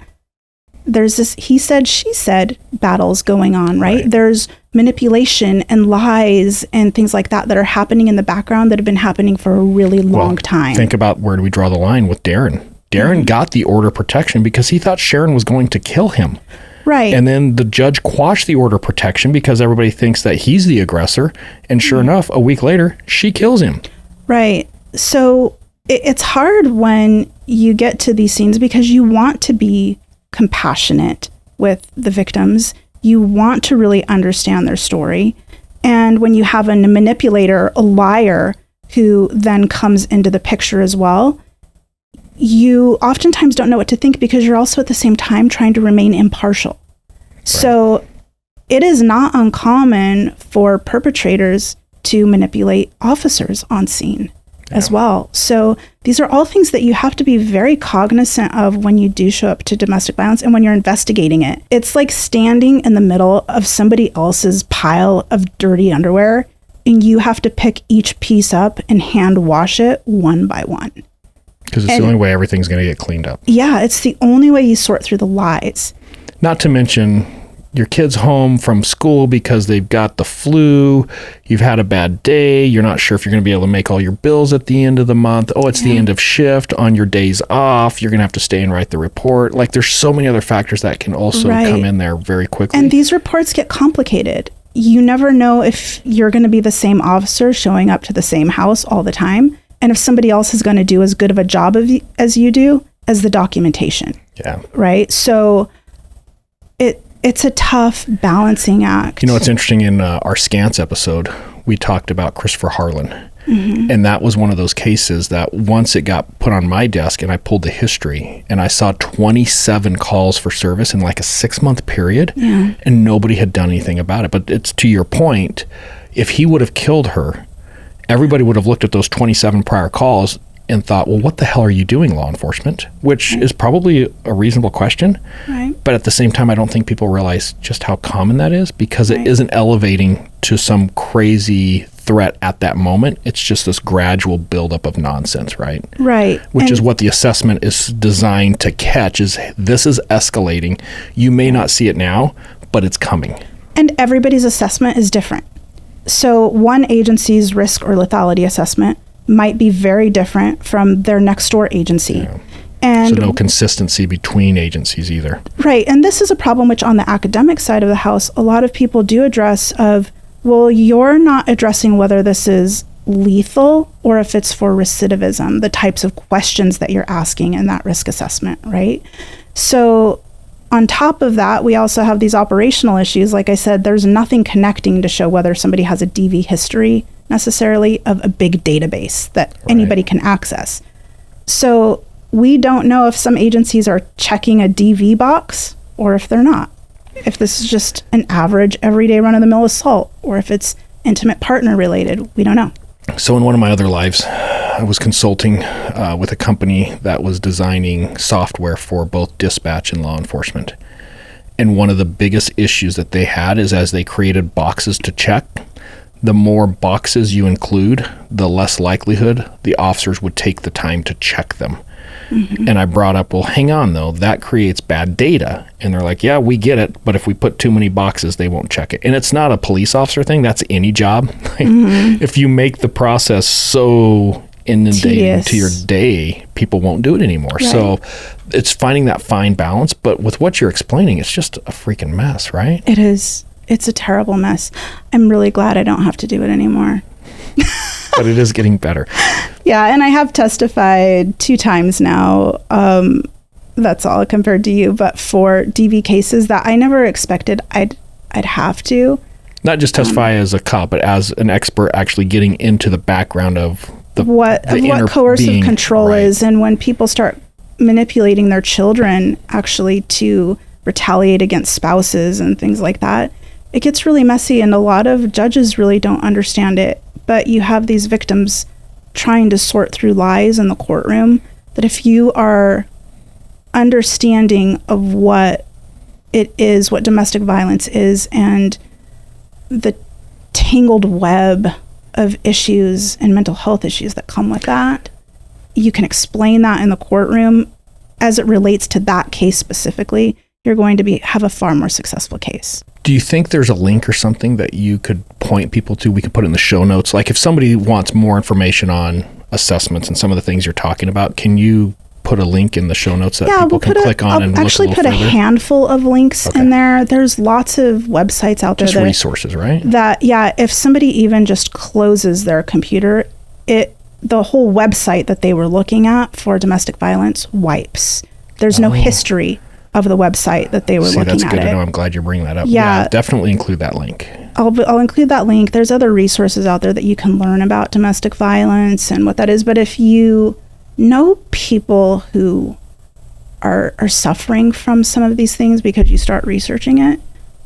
there's this he said, she said battles going on, right? There's manipulation and lies and things like that are happening in the background that have been happening for a really long time.
Think about where do we draw the line with Darren. Darren got the order of protection because he thought Sharon was going to kill him.
Right.
And then the judge quashed the order of protection because everybody thinks that he's the aggressor. And sure enough, a week later, she kills him.
Right. So it's hard when you get to these scenes because you want to be compassionate with the victims. You want to really understand their story. And when you have a manipulator, a liar, who then comes into the picture as well, you oftentimes don't know what to think because you're also at the same time trying to remain impartial. Right. So it is not uncommon for perpetrators to manipulate officers on scene as well. So these are all things that you have to be very cognizant of when you do show up to domestic violence and when you're investigating it. It's like standing in the middle of somebody else's pile of dirty underwear, and you have to pick each piece up and hand wash it one by one.
Because it's the only way everything's going to get cleaned up.
Yeah, it's the only way you sort through the lies.
Not to mention your kid's home from school because they've got the flu, you've had a bad day, you're not sure if you're going to be able to make all your bills at the end of the month. Oh, it's the end of shift. On your days off, you're going to have to stay and write the report. Like there's so many other factors that can also come in there very quickly.
And these reports get complicated. You never know if you're going to be the same officer showing up to the same house all the time, and if somebody else is going to do as good of a job as you do as the documentation.
Yeah.
Right? So it's a tough balancing act.
You know, it's interesting. In our Scants episode, we talked about Christopher Harlan. Mm-hmm. And that was one of those cases that once it got put on my desk and I pulled the history and I saw 27 calls for service in like a 6-month period, and nobody had done anything about it. But it's to your point, if he would have killed her, everybody would have looked at those 27 prior calls and thought, well, what the hell are you doing, law enforcement? Which is probably a reasonable question.
Right.
But at the same time, I don't think people realize just how common that is because it isn't elevating to some crazy threat at that moment. It's just this gradual buildup of nonsense, right?
Right.
Which is what the assessment is designed to catch is this is escalating. You may not see it now, but it's coming.
And everybody's assessment is different. So one agency's risk or lethality assessment might be very different from their next door agency.
Yeah.
And
so no consistency between agencies either.
Right. And this is a problem which on the academic side of the house, a lot of people do address of, well, you're not addressing whether this is lethal or if it's for recidivism, the types of questions that you're asking in that risk assessment, right? So on top of that, we also have these operational issues. Like I said, there's nothing connecting to show whether somebody has a DV history necessarily of a big database that anybody can access. So we don't know if some agencies are checking a DV box or if they're not. If this is just an average everyday run-of-the-mill assault or if it's intimate partner related, we don't know.
So in one of my other lives, I was consulting with a company that was designing software for both dispatch and law enforcement. And one of the biggest issues that they had is as they created boxes to check, the more boxes you include, the less likelihood the officers would take the time to check them. Mm-hmm. And I brought up, well, hang on, though, that creates bad data. And they're like, yeah, we get it, but if we put too many boxes, they won't check it. And it's not a police officer thing. That's any job. Mm-hmm. If you make the process so inundating to your day, people won't do it anymore. Right. So it's finding that fine balance. But with what you're explaining, it's just a freaking mess, right?
It is. It's a terrible mess. I'm really glad I don't have to do it anymore.
But it is getting better.
Yeah, and I have testified 2 times now. That's all compared to you, but for DV cases that I never expected I'd have to.
Not just testify as a cop, but as an expert actually getting into the background of
what coercive control is, and when people start manipulating their children actually to retaliate against spouses and things like that, it gets really messy, and a lot of judges really don't understand it. But you have these victims trying to sort through lies in the courtroom, that if you are understanding of what it is, what domestic violence is, and the tangled web of issues and mental health issues that come with that, you can explain that in the courtroom as it relates to that case specifically, you're going to have a far more successful case.
Do you think there's a link or something that you could point people to? We could put in the show notes. Like if somebody wants more information on assessments and some of the things you're talking about, can you put a link in the show notes that people can click on and look a little further?
I'll actually put a handful of links in there. There's lots of websites out there.
Just resources, right?
If somebody even just closes their computer, the whole website that they were looking at for domestic violence wipes. There's no history of the website that they were looking at.
That's good to know. I'm glad you're bringing that up. Yeah, definitely include that link.
I'll include that link. There's other resources out there that you can learn about domestic violence and what that is. But if you know people who are suffering from some of these things because you start researching it,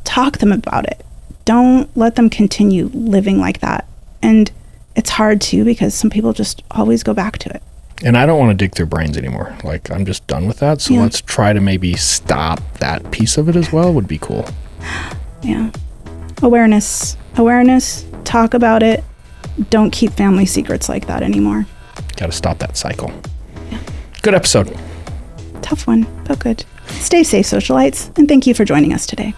talk to them about it. Don't let them continue living like that. And it's hard too, because some people just always go back to it.
And I don't want to dig through brains anymore. Like, I'm just done with that. So let's try to maybe stop that piece of it as well. Would be cool.
Yeah. Awareness. Talk about it. Don't keep family secrets like that anymore.
Got to stop that cycle. Yeah. Good episode.
Tough one, but good. Stay safe, socialites, and thank you for joining us today.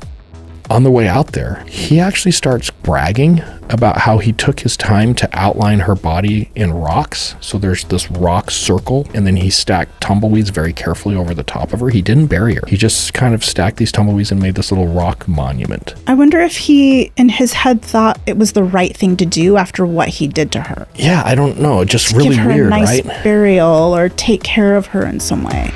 On the way out there, he actually starts bragging about how he took his time to outline her body in rocks. So there's this rock circle, and then he stacked tumbleweeds very carefully over the top of her. He didn't bury her. He just kind of stacked these tumbleweeds and made this little rock monument.
I wonder if he, in his head, thought it was the right thing to do after what he did to her.
Yeah, I don't know. Just really
weird,
right?
Give her a nice burial or take care of her in some way.